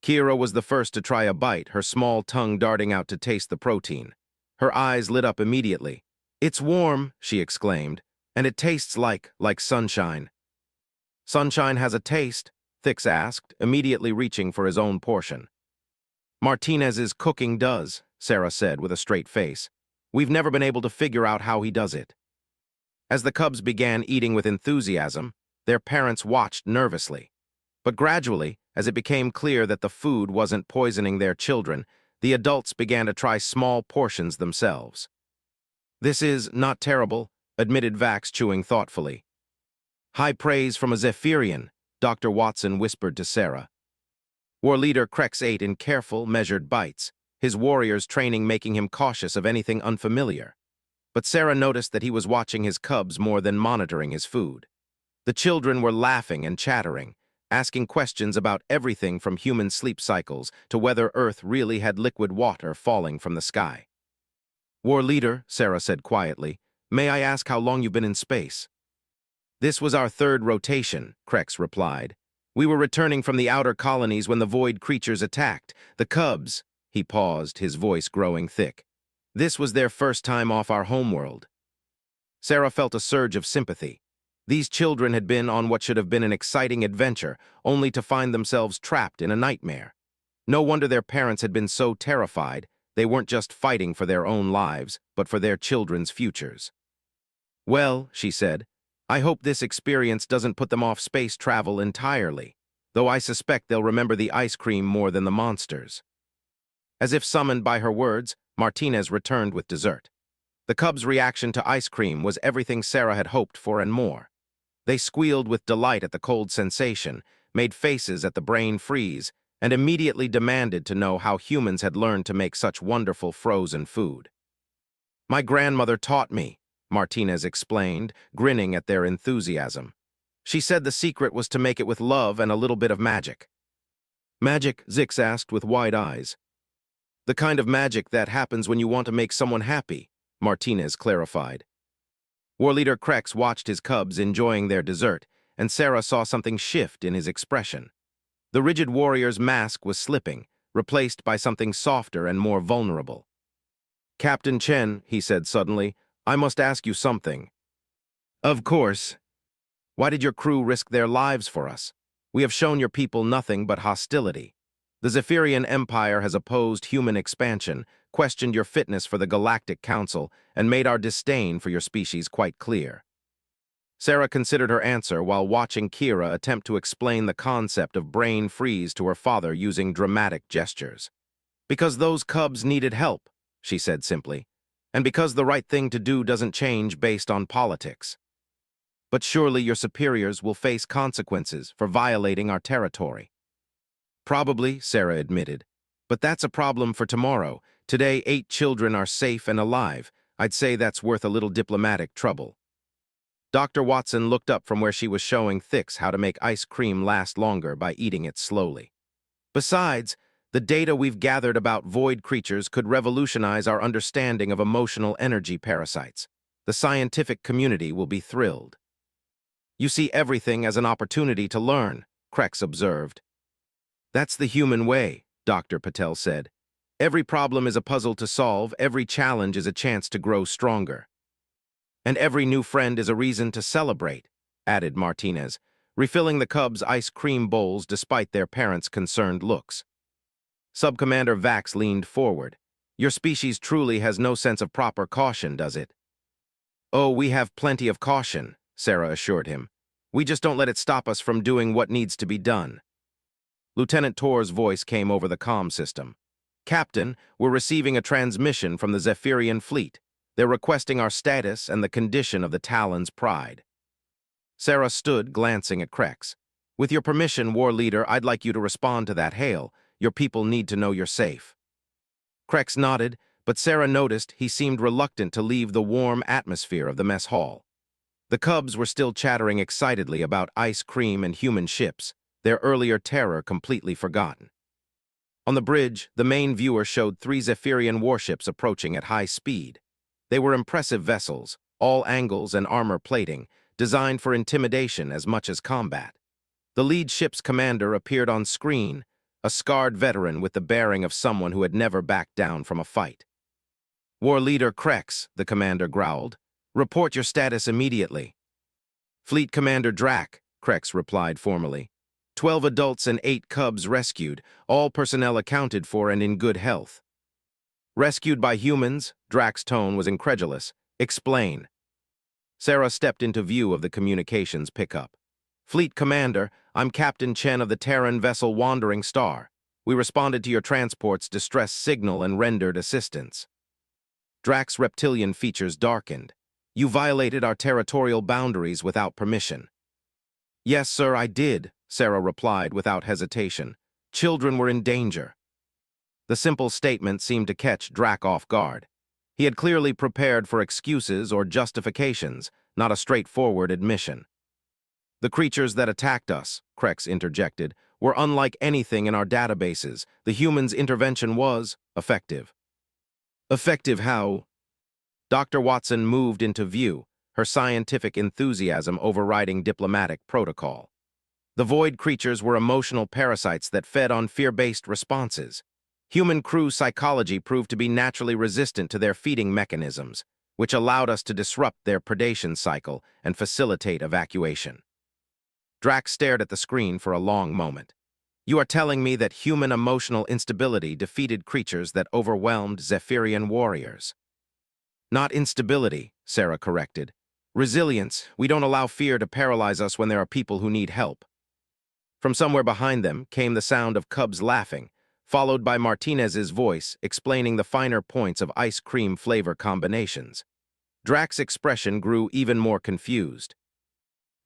Kira was the first to try a bite, her small tongue darting out to taste the protein. Her eyes lit up immediately. "It's warm," she exclaimed, "and it tastes like sunshine." "Sunshine has a taste?" Thix asked, immediately reaching for his own portion. "Martinez's cooking does," Sarah said with a straight face. "We've never been able to figure out how he does it." As the cubs began eating with enthusiasm, their parents watched nervously. But gradually, as it became clear that the food wasn't poisoning their children, the adults began to try small portions themselves. "This is not terrible," admitted Vax, chewing thoughtfully. "High praise from a Zephyrian," Dr. Watson whispered to Sarah. War Leader Krex ate in careful, measured bites, his warrior's training making him cautious of anything unfamiliar. But Sarah noticed that he was watching his cubs more than monitoring his food. The children were laughing and chattering, asking questions about everything from human sleep cycles to whether Earth really had liquid water falling from the sky. "War Leader," Sarah said quietly, "may I ask how long you've been in space?" "This was our third rotation," Krex replied. "We were returning from the outer colonies when the void creatures attacked. The cubs," he paused, his voice growing thick. "This was their first time off our homeworld." Sarah felt a surge of sympathy. These children had been on what should have been an exciting adventure, only to find themselves trapped in a nightmare. No wonder their parents had been so terrified. They weren't just fighting for their own lives, but for their children's futures. "Well," she said, "I hope this experience doesn't put them off space travel entirely, though I suspect they'll remember the ice cream more than the monsters." As if summoned by her words, Martinez returned with dessert. The cubs' reaction to ice cream was everything Sarah had hoped for and more. They squealed with delight at the cold sensation, made faces at the brain freeze, and immediately demanded to know how humans had learned to make such wonderful frozen food. "My grandmother taught me," Martinez explained, grinning at their enthusiasm. "She said the secret was to make it with love and a little bit of magic." "Magic?" Zix asked with wide eyes. "The kind of magic that happens when you want to make someone happy," Martinez clarified. War Leader Krex watched his cubs enjoying their dessert, and Sarah saw something shift in his expression. The rigid warrior's mask was slipping, replaced by something softer and more vulnerable. "Captain Chen," he said suddenly, "I must ask you something." "Of course." "Why did your crew risk their lives for us? We have shown your people nothing but hostility. The Zephyrian Empire has opposed human expansion, questioned your fitness for the Galactic Council, and made our disdain for your species quite clear." Sarah considered her answer while watching Kira attempt to explain the concept of brain freeze to her father using dramatic gestures. "Because those cubs needed help," she said simply, "and because the right thing to do doesn't change based on politics." "But surely your superiors will face consequences for violating our territory." "Probably," Sarah admitted. "But that's a problem for tomorrow. Today, 8 children are safe and alive. I'd say that's worth a little diplomatic trouble." Dr. Watson looked up from where she was showing Thix how to make ice cream last longer by eating it slowly. "Besides, the data we've gathered about void creatures could revolutionize our understanding of emotional energy parasites. The scientific community will be thrilled." "You see everything as an opportunity to learn," Krex observed. "That's the human way," Dr. Patel said. "Every problem is a puzzle to solve, every challenge is a chance to grow stronger." "And every new friend is a reason to celebrate," added Martinez, refilling the cubs' ice cream bowls despite their parents' concerned looks. Subcommander Vax leaned forward. "Your species truly has no sense of proper caution, does it?" "Oh, we have plenty of caution," Sarah assured him. We just don't let it stop us from doing what needs to be done. Lieutenant Tor's voice came over the comm system. Captain, we're receiving a transmission from the Zephyrian fleet. They're requesting our status and the condition of the Talon's pride. Sarah stood, glancing at Krex. With your permission, War Leader, I'd like you to respond to that hail. Your people need to know you're safe. Krex nodded, but Sarah noticed he seemed reluctant to leave the warm atmosphere of the mess hall. The cubs were still chattering excitedly about ice cream and human ships, their earlier terror completely forgotten. On the bridge, the main viewer showed 3 Zephyrian warships approaching at high speed. They were impressive vessels, all angles and armor plating, designed for intimidation as much as combat. The lead ship's commander appeared on screen, a scarred veteran with the bearing of someone who had never backed down from a fight. War Leader Krex, the commander growled. Report your status immediately. Fleet Commander Drac, Krex replied formally. 12 adults and 8 cubs rescued, all personnel accounted for and in good health. Rescued by humans? Drac's tone was incredulous. Explain. Sarah stepped into view of the communications pickup. Fleet Commander, I'm Captain Chen of the Terran vessel Wandering Star. We responded to your transport's distress signal and rendered assistance. Drac's reptilian features darkened. You violated our territorial boundaries without permission. Yes, sir, I did, Sarah replied without hesitation. Children were in danger. The simple statement seemed to catch Drac off guard. He had clearly prepared for excuses or justifications, not a straightforward admission. The creatures that attacked us, Krex interjected, were unlike anything in our databases. The humans' intervention was effective. Effective how? Dr. Watson moved into view, her scientific enthusiasm overriding diplomatic protocol. The void creatures were emotional parasites that fed on fear-based responses. Human crew psychology proved to be naturally resistant to their feeding mechanisms, which allowed us to disrupt their predation cycle and facilitate evacuation. Drax stared at the screen for a long moment. You are telling me that human emotional instability defeated creatures that overwhelmed Zephyrian warriors? Not instability, Sarah corrected. Resilience. We don't allow fear to paralyze us when there are people who need help. From somewhere behind them came the sound of cubs laughing, followed by Martinez's voice explaining the finer points of ice cream flavor combinations. Drax's expression grew even more confused.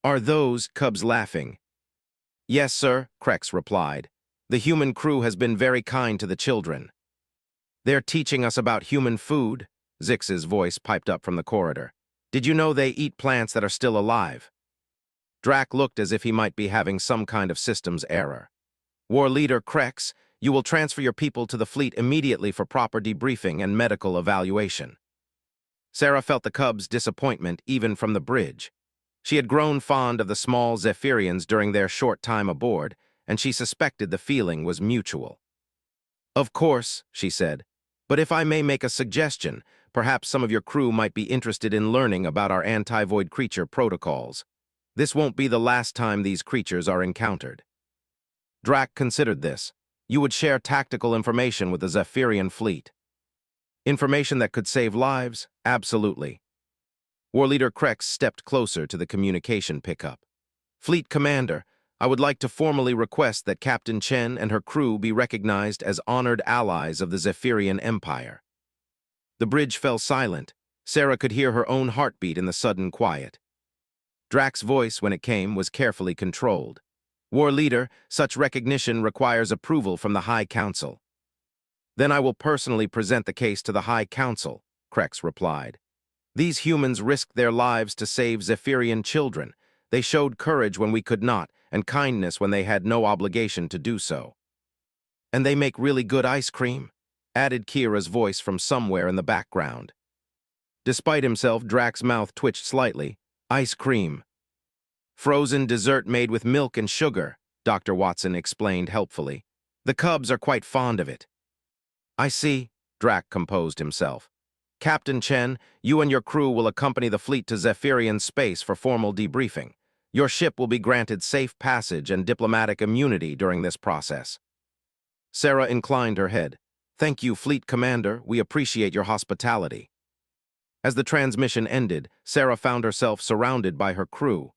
Are those cubs laughing? Yes, sir, Krex replied. The human crew has been very kind to the children. They're teaching us about human food, Zix's voice piped up from the corridor. Did you know they eat plants that are still alive? Drac looked as if he might be having some kind of systems error. War Leader Krex, you will transfer your people to the fleet immediately for proper debriefing and medical evaluation. Sarah felt the cubs' disappointment even from the bridge. She had grown fond of the small Zephyrians during their short time aboard, and she suspected the feeling was mutual. Of course, she said, but if I may make a suggestion, perhaps some of your crew might be interested in learning about our anti-void creature protocols. This won't be the last time these creatures are encountered. Drac considered this. You would share tactical information with the Zephyrian fleet. Information that could save lives? Absolutely. War Leader Krex stepped closer to the communication pickup. Fleet Commander, I would like to formally request that Captain Chen and her crew be recognized as honored allies of the Zephyrian Empire. The bridge fell silent. Sarah could hear her own heartbeat in the sudden quiet. Drac's voice, when it came, was carefully controlled. War Leader, such recognition requires approval from the High Council. Then I will personally present the case to the High Council, Krex replied. These humans risked their lives to save Zephyrian children. They showed courage when we could not, and kindness when they had no obligation to do so. And they make really good ice cream, added Kira's voice from somewhere in the background. Despite himself, Drac's mouth twitched slightly. Ice cream. Frozen dessert made with milk and sugar, Dr. Watson explained helpfully. The cubs are quite fond of it. I see, Drac composed himself. Captain Chen, you and your crew will accompany the fleet to Zephyrian space for formal debriefing. Your ship will be granted safe passage and diplomatic immunity during this process. Sarah inclined her head. Thank you, Fleet Commander. We appreciate your hospitality. As the transmission ended, Sarah found herself surrounded by her crew.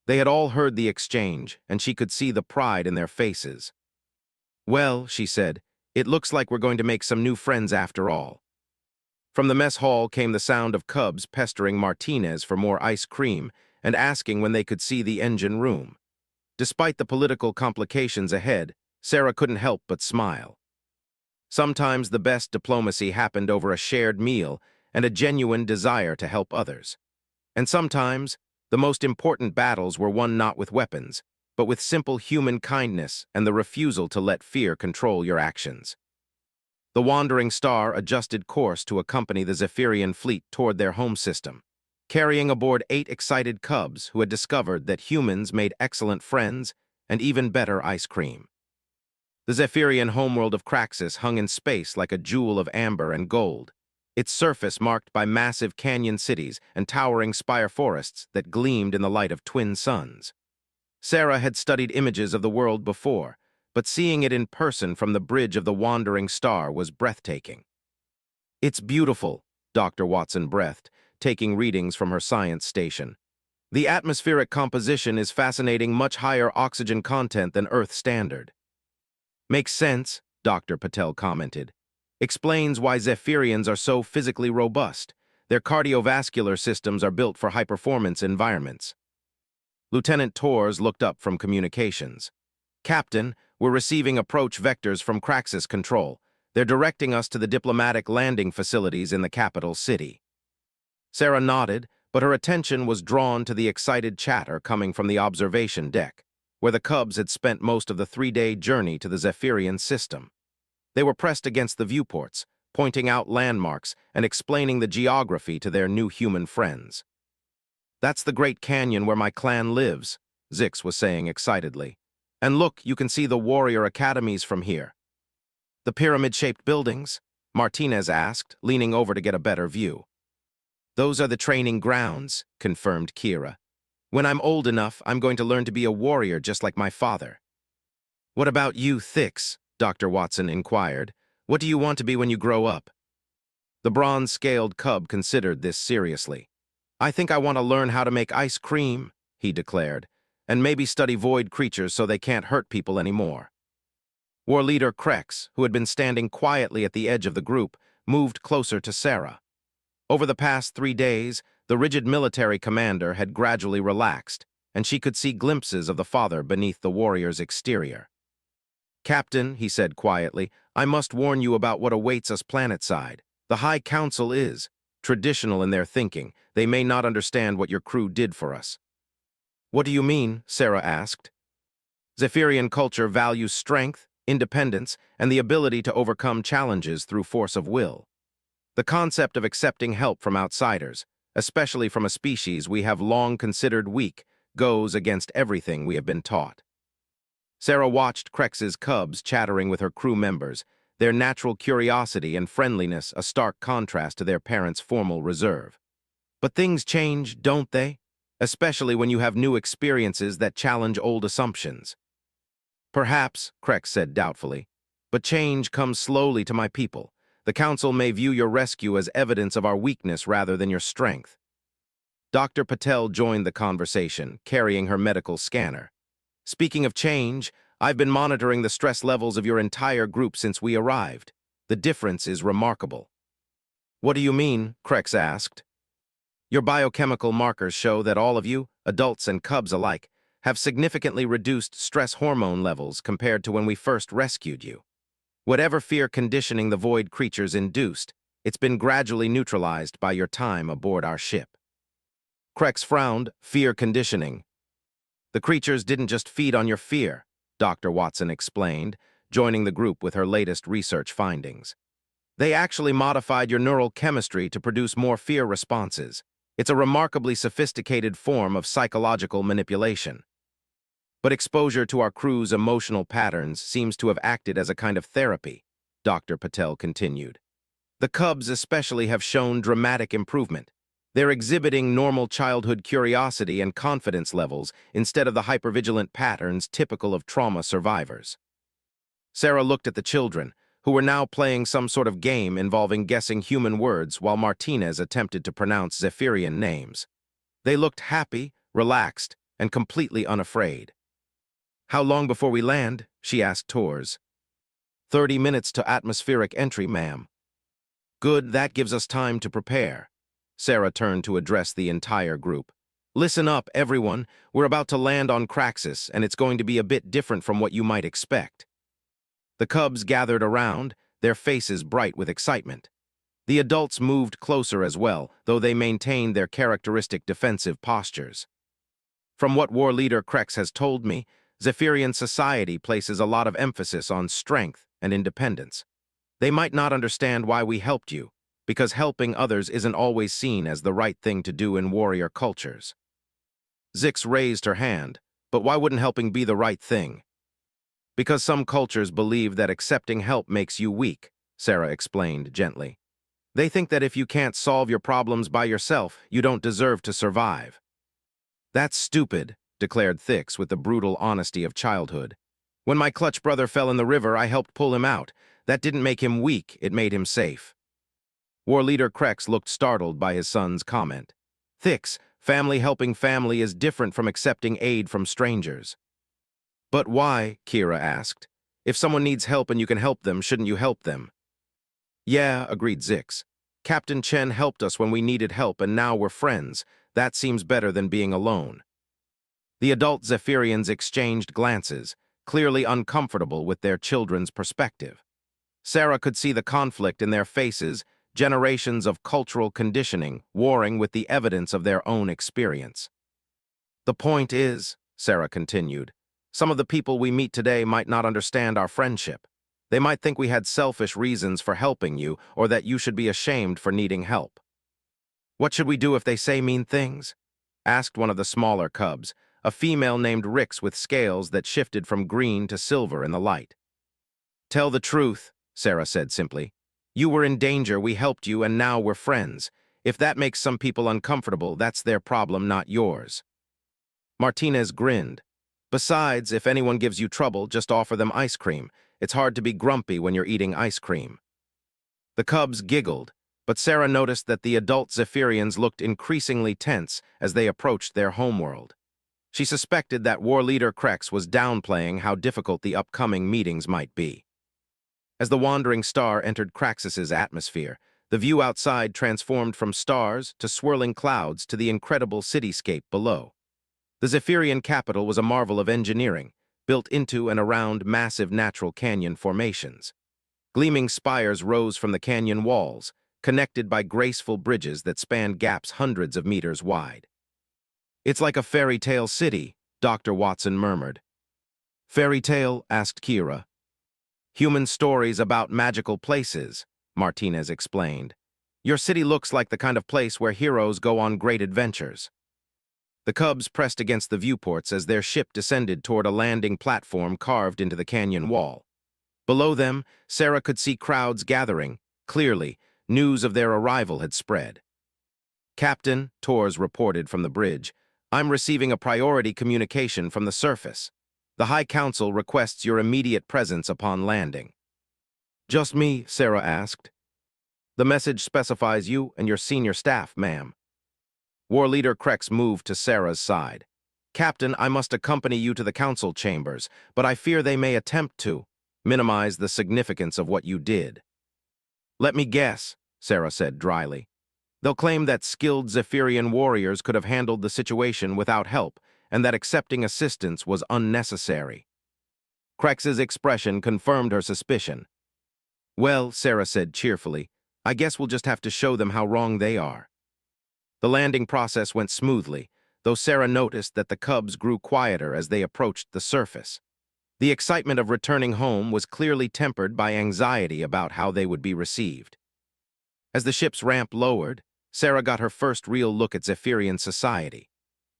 They had all heard the exchange, and she could see the pride in their faces. "Well," she said, "it looks like we're going to make some new friends after all." From the mess hall came the sound of Cubs pestering Martinez for more ice cream and asking when they could see the engine room. Despite the political complications ahead, Sarah couldn't help but smile. Sometimes the best diplomacy happened over a shared meal and a genuine desire to help others. And sometimes, the most important battles were won not with weapons, but with simple human kindness and the refusal to let fear control your actions. The wandering star adjusted course to accompany the Zephyrian fleet toward their home system, carrying aboard 8 excited Cubs who had discovered that humans made excellent friends and even better ice cream. The Zephyrian homeworld of Craxus hung in space like a jewel of amber and gold, its surface marked by massive canyon cities and towering spire forests that gleamed in the light of twin suns. Sarah had studied images of the world before, but seeing it in person from the bridge of the wandering star was breathtaking. "It's beautiful," Dr. Watson breathed, taking readings from her science station. "The atmospheric composition is fascinating, much higher oxygen content than Earth standard." "Makes sense," Dr. Patel commented. "Explains why Zephyrians are so physically robust. Their cardiovascular systems are built for high-performance environments." Lieutenant Torres looked up from communications. "Captain, we're receiving approach vectors from Craxus Control. They're directing us to the diplomatic landing facilities in the capital city." Sarah nodded, but her attention was drawn to the excited chatter coming from the observation deck, where the Cubs had spent most of the 3-day journey to the Zephyrian system. They were pressed against the viewports, pointing out landmarks and explaining the geography to their new human friends. "That's the Great Canyon where my clan lives," Zix was saying excitedly. "And look, you can see the warrior academies from here." "The pyramid-shaped buildings?" Martinez asked, leaning over to get a better view. "Those are the training grounds," confirmed Kira. "When I'm old enough, I'm going to learn to be a warrior just like my father." "What about you, Thix?" Dr. Watson inquired. "What do you want to be when you grow up?" The bronze-scaled Cub considered this seriously. "I think I want to learn how to make ice cream," he declared, "and maybe study void creatures so they can't hurt people anymore." War leader Krex, who had been standing quietly at the edge of the group, moved closer to Sarah. Over the past 3 days, the rigid military commander had gradually relaxed, and she could see glimpses of the father beneath the warrior's exterior. "Captain," he said quietly, "I must warn you about what awaits us planetside. The High Council is traditional in their thinking. They may not understand what your crew did for us." "What do you mean?" Sarah asked. "Zephyrian culture values strength, independence, and the ability to overcome challenges through force of will. The concept of accepting help from outsiders, especially from a species we have long considered weak, goes against everything we have been taught." Sarah watched Krex's Cubs chattering with her crew members, their natural curiosity and friendliness a stark contrast to their parents' formal reserve. "But things change, don't they? Especially when you have new experiences that challenge old assumptions." "Perhaps," Krex said doubtfully, "but change comes slowly to my people. The Council may view your rescue as evidence of our weakness rather than your strength." Dr. Patel joined the conversation, carrying her medical scanner. "Speaking of change, I've been monitoring the stress levels of your entire group since we arrived. The difference is remarkable." "What do you mean?" Krex asked. "Your biochemical markers show that all of you, adults and Cubs alike, have significantly reduced stress hormone levels compared to when we first rescued you. Whatever fear conditioning the void creatures induced, it's been gradually neutralized by your time aboard our ship." Krex frowned. "Fear conditioning." "The creatures didn't just feed on your fear," Dr. Watson explained, joining the group with her latest research findings. "They actually modified your neural chemistry to produce more fear responses. It's a remarkably sophisticated form of psychological manipulation. But exposure to our crew's emotional patterns seems to have acted as a kind of therapy," Dr. Patel continued. "The Cubs especially have shown dramatic improvement. They're exhibiting normal childhood curiosity and confidence levels instead of the hypervigilant patterns typical of trauma survivors." Sarah looked at the children, who were now playing some sort of game involving guessing human words while Martinez attempted to pronounce Zephyrian names. They looked happy, relaxed, and completely unafraid. "How long before we land?" she asked Tors. 30 minutes to atmospheric entry, ma'am." "Good, that gives us time to prepare." Sarah turned to address the entire group. "Listen up, everyone. We're about to land on Craxus, and it's going to be a bit different from what you might expect." The cubs gathered around, their faces bright with excitement. The adults moved closer as well, though they maintained their characteristic defensive postures. "From what war leader Krex has told me, Zephyrian society places a lot of emphasis on strength and independence. They might not understand why we helped you, because helping others isn't always seen as the right thing to do in warrior cultures." Zix raised her hand, "But why wouldn't helping be the right thing?" "Because some cultures believe that accepting help makes you weak," Sarah explained gently. "They think that if you can't solve your problems by yourself, you don't deserve to survive." "That's stupid," declared Thix with the brutal honesty of childhood. "When my clutch brother fell in the river, I helped pull him out. That didn't make him weak, it made him safe." War leader Krex looked startled by his son's comment. "Thix, family helping family is different from accepting aid from strangers." "But why?" Kira asked. "If someone needs help and you can help them, shouldn't you help them?" "Yeah," agreed Zix. "Captain Chen helped us when we needed help, and now we're friends. That seems better than being alone." The adult Zephyrians exchanged glances, clearly uncomfortable with their children's perspective. Sarah could see the conflict in their faces, generations of cultural conditioning warring with the evidence of their own experience. "The point is," Sarah continued, "some of the people we meet today might not understand our friendship. They might think we had selfish reasons for helping you, or that you should be ashamed for needing help." "What should we do if they say mean things?" asked one of the smaller cubs, a female named Rix with scales that shifted from green to silver in the light. "Tell the truth," Sarah said simply. "You were in danger, we helped you, and now we're friends. If that makes some people uncomfortable, that's their problem, not yours." Martinez grinned. "Besides, if anyone gives you trouble, just offer them ice cream. It's hard to be grumpy when you're eating ice cream." The cubs giggled, but Sarah noticed that the adult Zephyrians looked increasingly tense as they approached their homeworld. She suspected that war leader Krex was downplaying how difficult the upcoming meetings might be. As the wandering star entered Craxus's atmosphere, the view outside transformed from stars to swirling clouds to the incredible cityscape below. The Zephyrian capital was a marvel of engineering, built into and around massive natural canyon formations. Gleaming spires rose from the canyon walls, connected by graceful bridges that spanned gaps hundreds of meters wide. "It's like a fairy tale city," Dr. Watson murmured. "Fairy tale?" asked Kira. "Human stories about magical places," Martinez explained. "Your city looks like the kind of place where heroes go on great adventures." The cubs pressed against the viewports as their ship descended toward a landing platform carved into the canyon wall. Below them, Sarah could see crowds gathering. Clearly, news of their arrival had spread. "Captain," Tors reported from the bridge, "I'm receiving a priority communication from the surface. The High Council requests your immediate presence upon landing." "Just me?" Sarah asked. "The message specifies you and your senior staff, ma'am." War leader Krex moved to Sarah's side. "Captain, I must accompany you to the council chambers, but I fear they may attempt to minimize the significance of what you did." "Let me guess," Sarah said dryly. "They'll claim that skilled Zephyrian warriors could have handled the situation without help, and that accepting assistance was unnecessary." Krex's expression confirmed her suspicion. "Well," Sarah said cheerfully, "I guess we'll just have to show them how wrong they are." The landing process went smoothly, though Sarah noticed that the cubs grew quieter as they approached the surface. The excitement of returning home was clearly tempered by anxiety about how they would be received. As the ship's ramp lowered, Sarah got her first real look at Zephyrian society.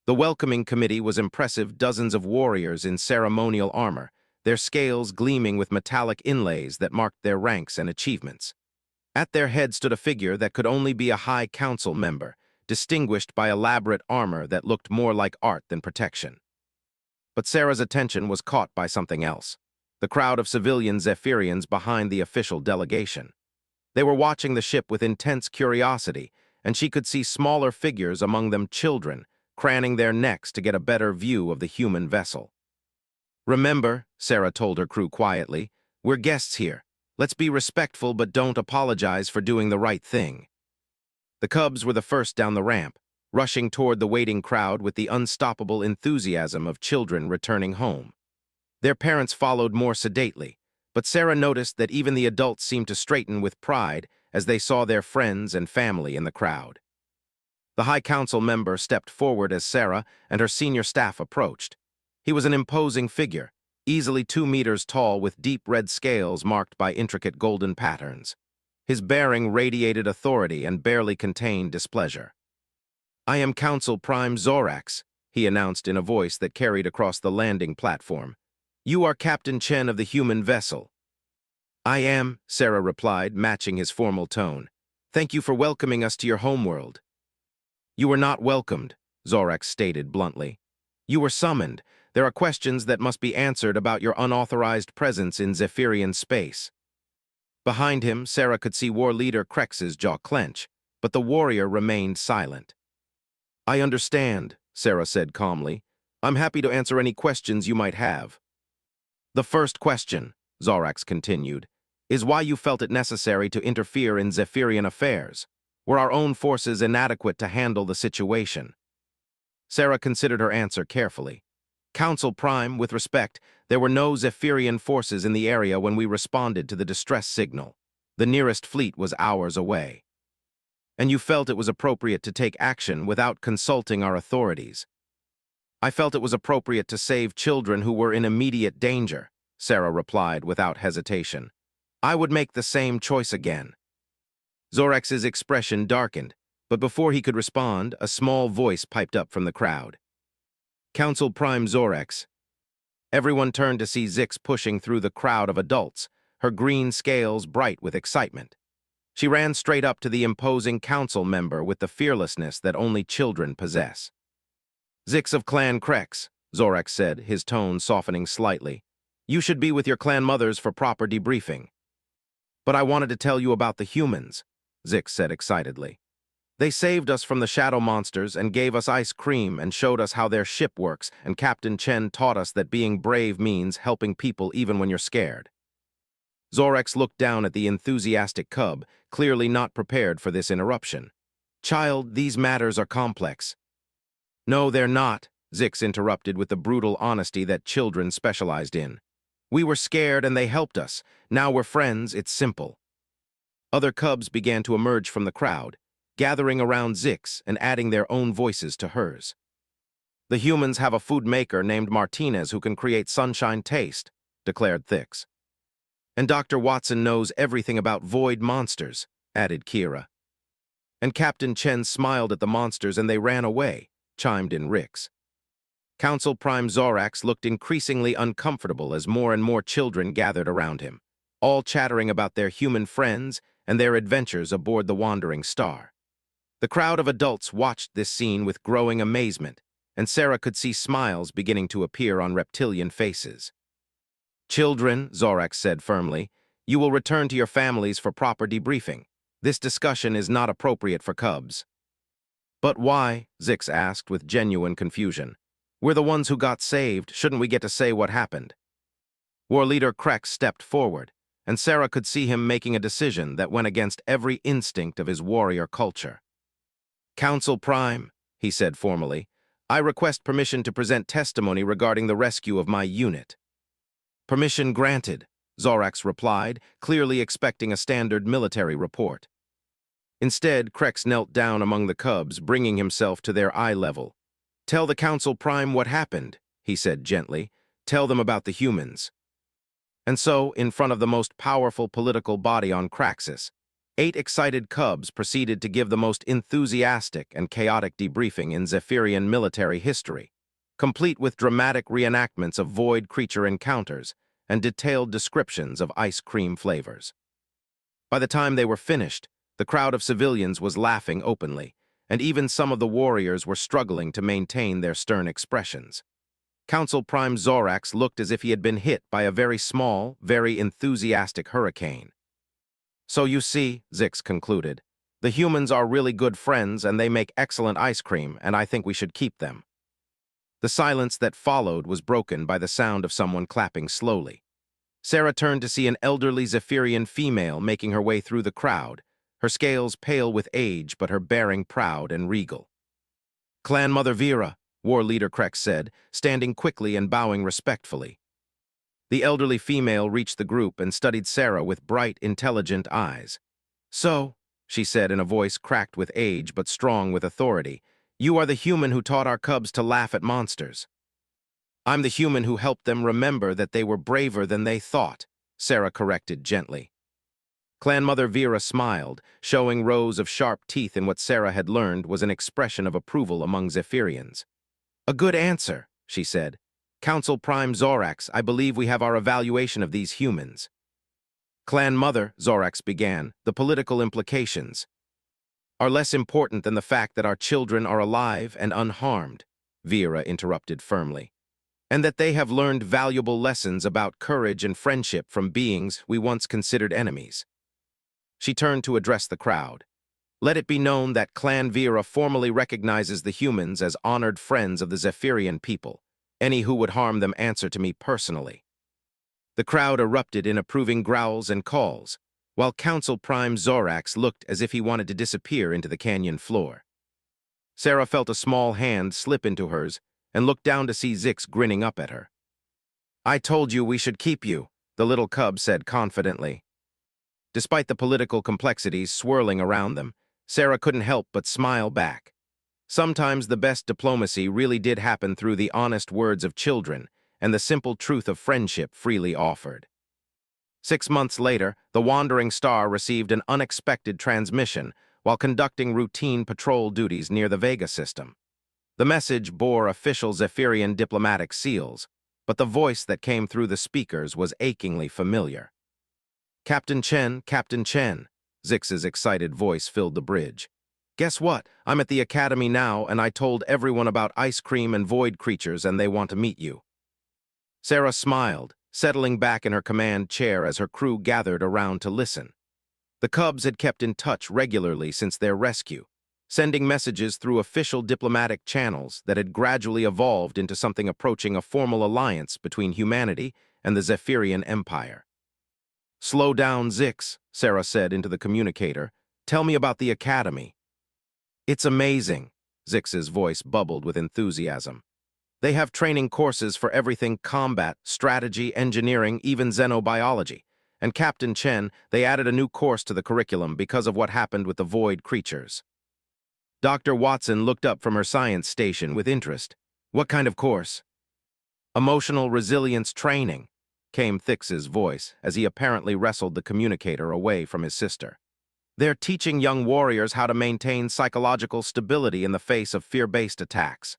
The welcoming committee was impressive, dozens of warriors in ceremonial armor, their scales gleaming with metallic inlays that marked their ranks and achievements. At their head stood a figure that could only be a High Council member, distinguished by elaborate armor that looked more like art than protection. But Sarah's attention was caught by something else: the crowd of civilian Zephyrians behind the official delegation. They were watching the ship with intense curiosity, and she could see smaller figures among them: children, craning their necks to get a better view of the human vessel. "Remember," Sarah told her crew quietly, "we're guests here. Let's be respectful but don't apologize for doing the right thing." The cubs were the first down the ramp, rushing toward the waiting crowd with the unstoppable enthusiasm of children returning home. Their parents followed more sedately, but Sarah noticed that even the adults seemed to straighten with pride as they saw their friends and family in the crowd. The High Council member stepped forward as Sarah and her senior staff approached. He was an imposing figure, easily 2 meters tall with deep red scales marked by intricate golden patterns. His bearing radiated authority and barely contained displeasure. "I am Council Prime Zorax," he announced in a voice that carried across the landing platform. "You are Captain Chen of the human vessel." "I am," Sarah replied, matching his formal tone. "Thank you for welcoming us to your homeworld." "You were not welcomed," Zorax stated bluntly. "You were summoned. There are questions that must be answered about your unauthorized presence in Zephyrian space." Behind him, Sarah could see War Leader Krex's jaw clench, but the warrior remained silent. "I understand," Sarah said calmly. "I'm happy to answer any questions you might have." "The first question," Zorax continued, "is why you felt it necessary to interfere in Zephyrian affairs. Were our own forces inadequate to handle the situation?" Sarah considered her answer carefully. "Council Prime, with respect, there were no Zephyrian forces in the area when we responded to the distress signal. The nearest fleet was hours away. And you felt it was appropriate to take action without consulting our authorities." "I felt it was appropriate to save children who were in immediate danger," Sarah replied without hesitation. "I would make the same choice again." Zorax's expression darkened, but before he could respond, a small voice piped up from the crowd. "Council Prime Zorax." Everyone turned to see Zix pushing through the crowd of adults, her green scales bright with excitement. She ran straight up to the imposing council member with the fearlessness that only children possess. "Zix of Clan Krex," Zorax said, his tone softening slightly. "You should be with your clan mothers for proper debriefing." "But I wanted to tell you about the humans," Zix said excitedly. "They saved us from the shadow monsters and gave us ice cream and showed us how their ship works, and Captain Chen taught us that being brave means helping people even when you're scared." Zorax looked down at the enthusiastic cub, clearly not prepared for this interruption. "Child, these matters are complex." "No, they're not," Zix interrupted with the brutal honesty that children specialized in. "We were scared and they helped us. Now we're friends, it's simple." Other cubs began to emerge from the crowd, gathering around Zix and adding their own voices to hers. "The humans have a food maker named Martinez who can create sunshine taste," declared Thix. "And Dr. Watson knows everything about void monsters," added Kira. "And Captain Chen smiled at the monsters and they ran away," chimed in Rix. Council Prime Zorax looked increasingly uncomfortable as more and more children gathered around him, all chattering about their human friends and their adventures aboard the Wandering Star. The crowd of adults watched this scene with growing amazement, and Sarah could see smiles beginning to appear on reptilian faces. "Children," Zorax said firmly, "you will return to your families for proper debriefing. This discussion is not appropriate for cubs." "But why?" Zix asked with genuine confusion. "We're the ones who got saved. Shouldn't we get to say what happened?" War Leader Krex stepped forward, and Sarah could see him making a decision that went against every instinct of his warrior culture. "Council Prime," he said formally, "I request permission to present testimony regarding the rescue of my unit." "Permission granted," Zorax replied, clearly expecting a standard military report. Instead, Krex knelt down among the cubs, bringing himself to their eye level. "Tell the Council Prime what happened," he said gently. "Tell them about the humans." And so, in front of the most powerful political body on Kraxus, 8 excited cubs proceeded to give the most enthusiastic and chaotic debriefing in Zephyrian military history, complete with dramatic reenactments of void creature encounters and detailed descriptions of ice cream flavors. By the time they were finished, the crowd of civilians was laughing openly, and even some of the warriors were struggling to maintain their stern expressions. Council Prime Zorax looked as if he had been hit by a very small, very enthusiastic hurricane. "So you see," Zix concluded, The humans are really good friends and they make excellent ice cream, and I think we should keep them. The silence that followed was broken by the sound of someone clapping slowly. Sarah turned to see an elderly Zephyrian female making her way through the crowd, her scales pale with age but her bearing proud and regal. "Clan Mother Vera," War Leader Krex said, standing quickly and bowing respectfully. The elderly female reached the group and studied Sarah with bright, intelligent eyes. "So," she said in a voice cracked with age but strong with authority, "you are the human who taught our cubs to laugh at monsters." "I'm the human who helped them remember that they were braver than they thought," Sarah corrected gently. Clan Mother Vera smiled, showing rows of sharp teeth in what Sarah had learned was an expression of approval among Zephyrians. "A good answer," she said. "Council Prime Zorax, I believe we have our evaluation of these humans." "Clan Mother," Zorax began, "the political implications are less important than the fact that our children are alive and unharmed," Vera interrupted firmly, "and that they have learned valuable lessons about courage and friendship from beings we once considered enemies." She turned to address the crowd. "Let it be known that Clan Vera formally recognizes the humans as honored friends of the Zephyrian people. Any who would harm them answer to me personally." The crowd erupted in approving growls and calls, while Council Prime Zorax looked as if he wanted to disappear into the canyon floor. Sarah felt a small hand slip into hers and looked down to see Zix grinning up at her. "I told you we should keep you," the little cub said confidently. Despite the political complexities swirling around them, Sarah couldn't help but smile back. Sometimes the best diplomacy really did happen through the honest words of children and the simple truth of friendship freely offered. 6 months later, the Wandering Star received an unexpected transmission while conducting routine patrol duties near the Vega system. The message bore official Zephyrian diplomatic seals, but the voice that came through the speakers was achingly familiar. Captain Chen, Zix's excited voice filled the bridge. "Guess what? I'm at the academy now, and I told everyone about ice cream and void creatures, and they want to meet you." Sarah smiled, settling back in her command chair as her crew gathered around to listen. The Cubs had kept in touch regularly since their rescue, sending messages through official diplomatic channels that had gradually evolved into something approaching a formal alliance between humanity and the Zephyrian Empire. "Slow down, Zix," Sarah said into the communicator. "Tell me about the academy." "It's amazing," Zix's voice bubbled with enthusiasm. "They have training courses for everything combat, strategy, engineering, even xenobiology. And Captain Chen, they added a new course to the curriculum because of what happened with the void creatures." Dr. Watson looked up from her science station with interest. "What kind of course?" "Emotional resilience training," came Thix's voice as he apparently wrestled the communicator away from his sister. "They're teaching young warriors how to maintain psychological stability in the face of fear-based attacks."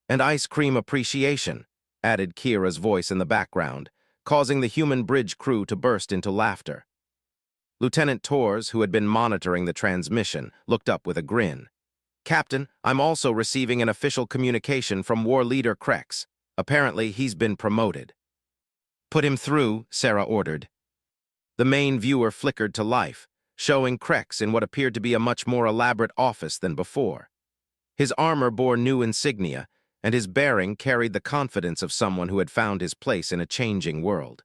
"And ice cream appreciation," added Kira's voice in the background, causing the human bridge crew to burst into laughter. Lieutenant Torres, who had been monitoring the transmission, looked up with a grin. "Captain, I'm also receiving an official communication from War Leader Krex. Apparently, he's been promoted." "Put him through," Sarah ordered. The main viewer flickered to life, showing Krex in what appeared to be a much more elaborate office than before. His armor bore new insignia, and his bearing carried the confidence of someone who had found his place in a changing world.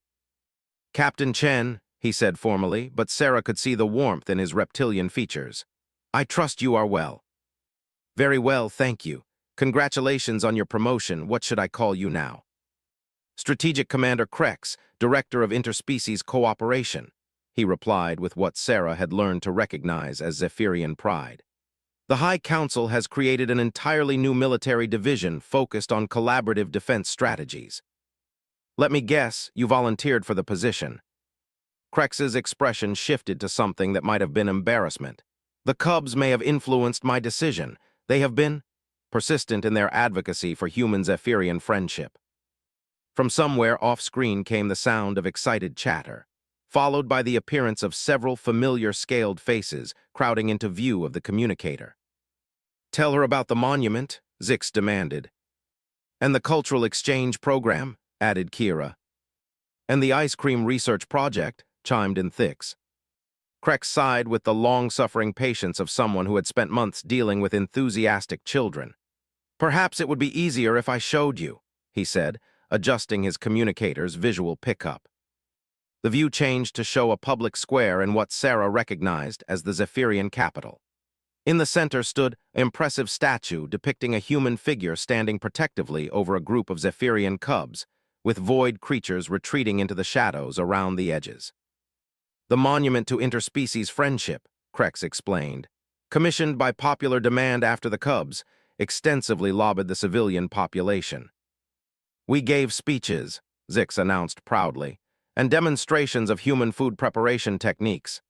"Captain Chen," he said formally, but Sarah could see the warmth in his reptilian features. "I trust you are well." "Very well, thank you. Congratulations on your promotion. What should I call you now?" "Strategic Commander Krex, Director of Interspecies Cooperation," he replied with what Sarah had learned to recognize as Zephyrian pride. "The High Council has created an entirely new military division focused on collaborative defense strategies. Let me guess, you volunteered for the position." Krex's expression shifted to something that might have been embarrassment. "The Cubs may have influenced my decision. They have been persistent in their advocacy for human Zephyrian friendship." From somewhere off-screen came the sound of excited chatter, followed by the appearance of several familiar scaled faces crowding into view of the communicator. "Tell her about the monument," Zix demanded. "And the cultural exchange program," added Kira. "And the ice cream research project," chimed in Thix. Krex sighed with the long-suffering patience of someone who had spent months dealing with enthusiastic children. "Perhaps it would be easier if I showed you," he said, adjusting his communicator's visual pickup. The view changed to show a public square in what Sarah recognized as the Zephyrian capital. In the center stood an impressive statue depicting a human figure standing protectively over a group of Zephyrian cubs, with void creatures retreating into the shadows around the edges. "The monument to interspecies friendship," Krex explained, "commissioned by popular demand after the cubs, extensively lobbied the civilian population. We gave speeches," Zix announced proudly, "and demonstrations of human food preparation techniques."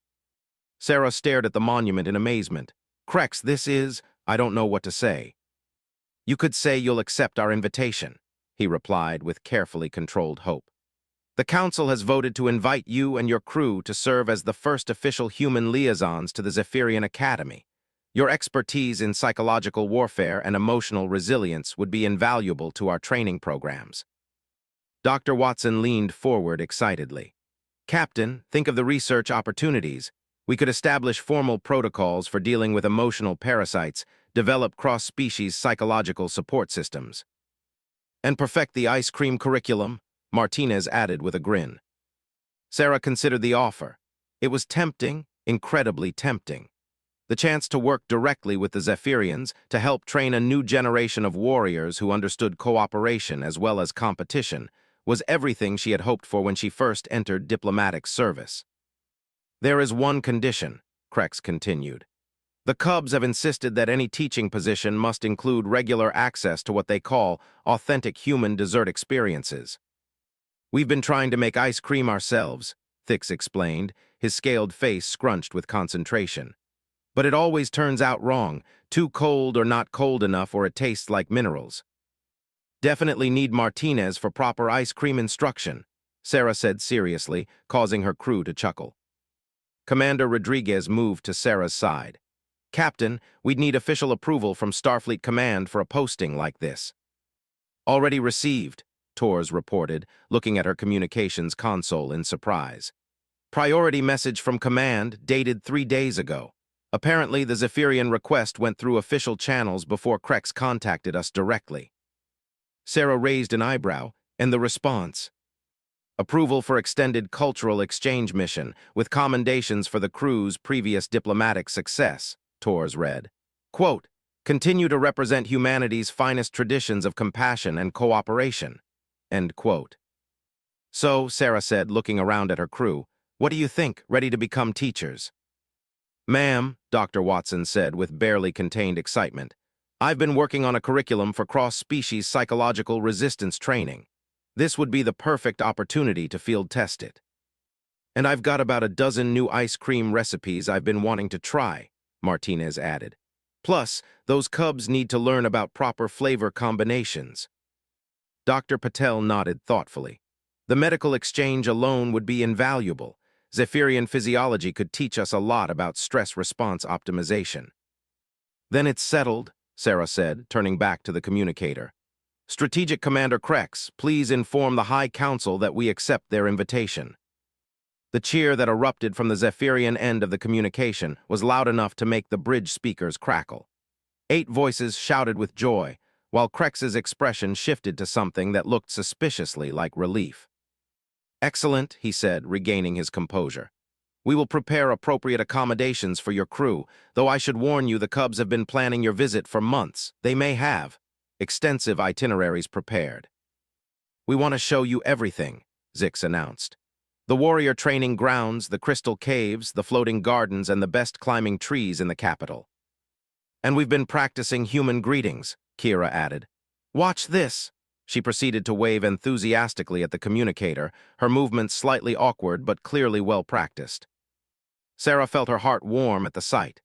Sarah stared at the monument in amazement. "Krex, I don't know what to say." "You could say you'll accept our invitation," he replied with carefully controlled hope. "The Council has voted to invite you and your crew to serve as the first official human liaisons to the Zephyrian Academy. Your expertise in psychological warfare and emotional resilience would be invaluable to our training programs." Dr. Watson leaned forward excitedly. "Captain, think of the research opportunities. We could establish formal protocols for dealing with emotional parasites, develop cross-species psychological support systems." "And perfect the ice cream curriculum," Martinez added with a grin. Sarah considered the offer. It was tempting, incredibly tempting. The chance to work directly with the Zephyrians to help train a new generation of warriors who understood cooperation as well as competition was everything she had hoped for when she first entered diplomatic service. "There is one condition," Krex continued. "The Cubs have insisted that any teaching position must include regular access to what they call authentic human dessert experiences. We've been trying to make ice cream ourselves," Thix explained, his scaled face scrunched with concentration. "But it always turns out wrong, too cold or not cold enough, or it tastes like minerals." "Definitely need Martinez for proper ice cream instruction," Sarah said seriously, causing her crew to chuckle. Commander Rodriguez moved to Sarah's side. "Captain, we'd need official approval from Starfleet Command for a posting like this." "Already received," Torres reported, looking at her communications console in surprise. "Priority message from Command, dated 3 days ago. Apparently, the Zephyrian request went through official channels before Krex contacted us directly." Sarah raised an eyebrow, and the response: "Approval for extended cultural exchange mission, with commendations for the crew's previous diplomatic success," Torres read. Quote, "Continue to represent humanity's finest traditions of compassion and cooperation." End quote. "So," Sarah said, looking around at her crew, "what do you think, ready to become teachers?" "Ma'am," Dr. Watson said with barely contained excitement, "I've been working on a curriculum for cross-species psychological resistance training. This would be the perfect opportunity to field test it. And I've got about a dozen new ice cream recipes I've been wanting to try," Martinez added. "Plus, those cubs need to learn about proper flavor combinations." Dr. Patel nodded thoughtfully. "The medical exchange alone would be invaluable. Zephyrian physiology could teach us a lot about stress response optimization." "Then it's settled," Sarah said, turning back to the communicator. "Strategic Commander Krex, please inform the High Council that we accept their invitation." The cheer that erupted from the Zephyrian end of the communication was loud enough to make the bridge speakers crackle. 8 voices shouted with joy, while Krex's expression shifted to something that looked suspiciously like relief. "Excellent," he said, regaining his composure. "We will prepare appropriate accommodations for your crew, though I should warn you the Cubs have been planning your visit for months. They may have extensive itineraries prepared." "We want to show you everything," Zix announced. "The warrior training grounds, the crystal caves, the floating gardens, and the best climbing trees in the capital." "And we've been practicing human greetings," Kira added. "Watch this." She proceeded to wave enthusiastically at the communicator, her movements slightly awkward but clearly well practiced. Sarah felt her heart warm at the sight.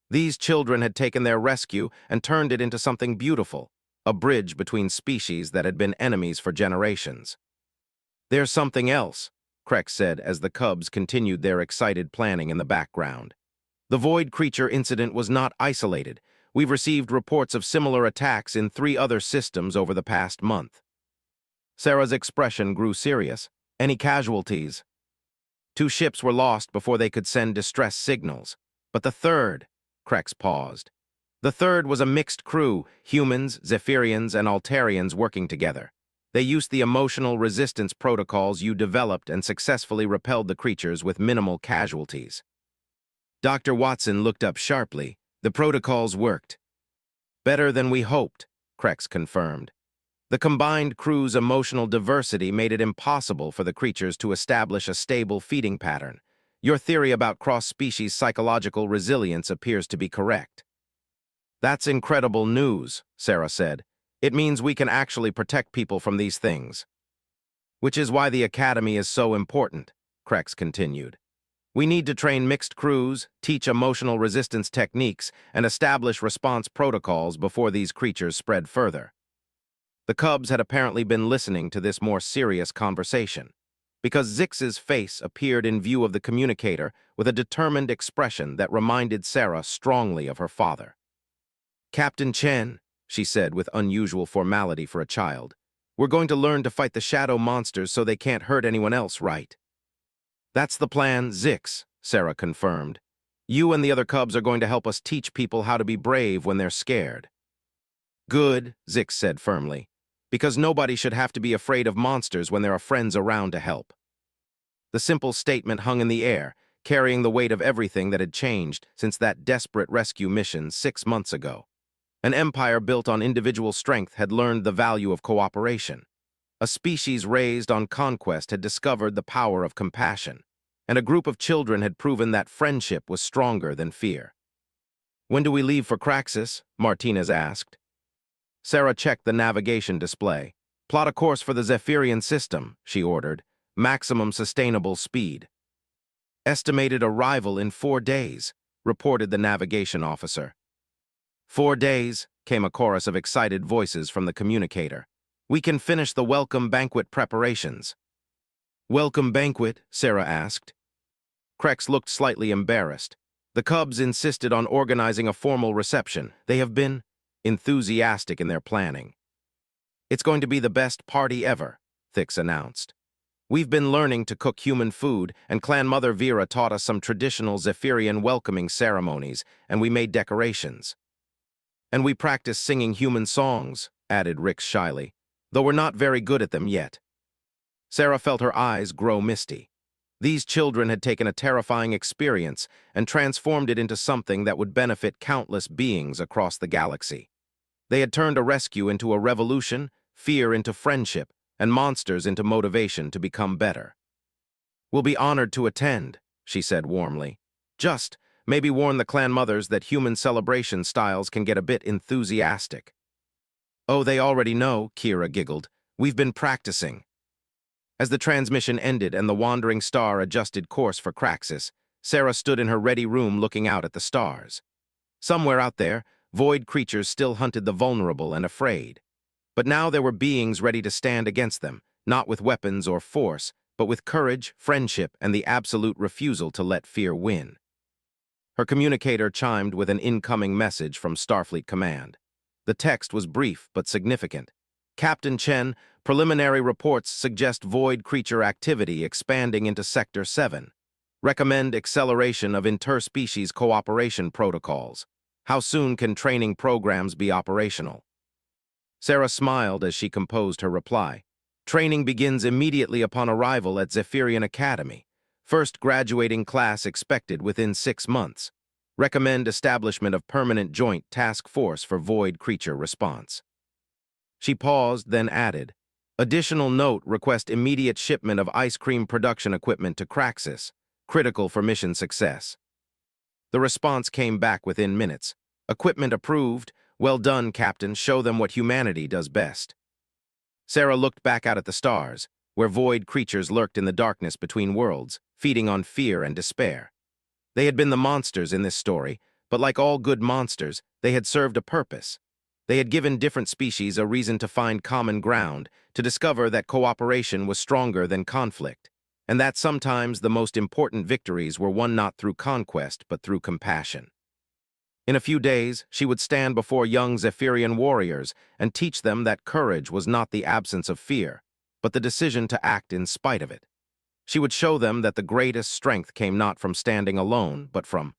These children had taken their rescue and turned it into something beautiful, a bridge between species that had been enemies for generations. "There's something else," Krex said as the cubs continued their excited planning in the background. "The void creature incident was not isolated. We've received reports of similar attacks in 3 other systems over the past month." Sarah's expression grew serious. "Any casualties?" 2 ships were lost before they could send distress signals. But the third, Krex paused. The third was a mixed crew, humans, Zephyrians, and Altarians working together. They used the emotional resistance protocols you developed and successfully repelled the creatures with minimal casualties. Dr. Watson looked up sharply. The protocols worked. Better than we hoped, Krex confirmed. The combined crew's emotional diversity made it impossible for the creatures to establish a stable feeding pattern. Your theory about cross-species psychological resilience appears to be correct. That's incredible news, Sarah said. It means we can actually protect people from these things. Which is why the Academy is so important, Krex continued. We need to train mixed crews, teach emotional resistance techniques, and establish response protocols before these creatures spread further. The cubs had apparently been listening to this more serious conversation, because Zix's face appeared in view of the communicator with a determined expression that reminded Sarah strongly of her father. Captain Chen, she said with unusual formality for a child, we're going to learn to fight the shadow monsters so they can't hurt anyone else, right? That's the plan, Zix, Sarah confirmed. You and the other cubs are going to help us teach people how to be brave when they're scared. Good, Zix said firmly, because nobody should have to be afraid of monsters when there are friends around to help. The simple statement hung in the air, carrying the weight of everything that had changed since that desperate rescue mission 6 months ago. An empire built on individual strength had learned the value of cooperation. A species raised on conquest had discovered the power of compassion, and a group of children had proven that friendship was stronger than fear. When do we leave for Craxus? Martinez asked. Sarah checked the navigation display. Plot a course for the Zephyrian system, she ordered. Maximum sustainable speed. Estimated arrival in 4 days, reported the navigation officer. 4 days, came a chorus of excited voices from the communicator. We can finish the welcome banquet preparations. Welcome banquet? Sarah asked. Krex looked slightly embarrassed. The cubs insisted on organizing a formal reception. They have been enthusiastic in their planning. It's going to be the best party ever, Thix announced. We've been learning to cook human food, and Clan Mother Vera taught us some traditional Zephyrian welcoming ceremonies, and we made decorations. And we practiced singing human songs, added Rix shyly, though we're not very good at them yet. Sarah felt her eyes grow misty. These children had taken a terrifying experience and transformed it into something that would benefit countless beings across the galaxy. They had turned a rescue into a revolution, fear into friendship, and monsters into motivation to become better. We'll be honored to attend, she said warmly. Just, maybe warn the clan mothers that human celebration styles can get a bit enthusiastic. Oh, they already know, Kira giggled. We've been practicing. As the transmission ended and the wandering star adjusted course for Craxus, Sarah stood in her ready room looking out at the stars. Somewhere out there, void creatures still hunted the vulnerable and afraid. But now there were beings ready to stand against them, not with weapons or force, but with courage, friendship, and the absolute refusal to let fear win. Her communicator chimed with an incoming message from Starfleet Command. The text was brief but significant. Captain Chen, preliminary reports suggest void creature activity expanding into Sector 7. Recommend acceleration of interspecies cooperation protocols. How soon can training programs be operational? Sarah smiled as she composed her reply. Training begins immediately upon arrival at Zephyrian Academy. First graduating class expected within 6 months. Recommend establishment of permanent joint task force for void creature response. She paused, then added, additional note, request immediate shipment of ice cream production equipment to Craxus, critical for mission success. The response came back within minutes. Equipment approved. Well done, Captain. Show them what humanity does best. Sarah looked back out at the stars, where void creatures lurked in the darkness between worlds, feeding on fear and despair. They had been the monsters in this story, but like all good monsters, they had served a purpose. They had given different species a reason to find common ground, to discover that cooperation was stronger than conflict, and that sometimes the most important victories were won not through conquest but through compassion. In a few days, she would stand before young Zephyrian warriors and teach them that courage was not the absence of fear, but the decision to act in spite of it. She would show them that the greatest strength came not from standing alone, but from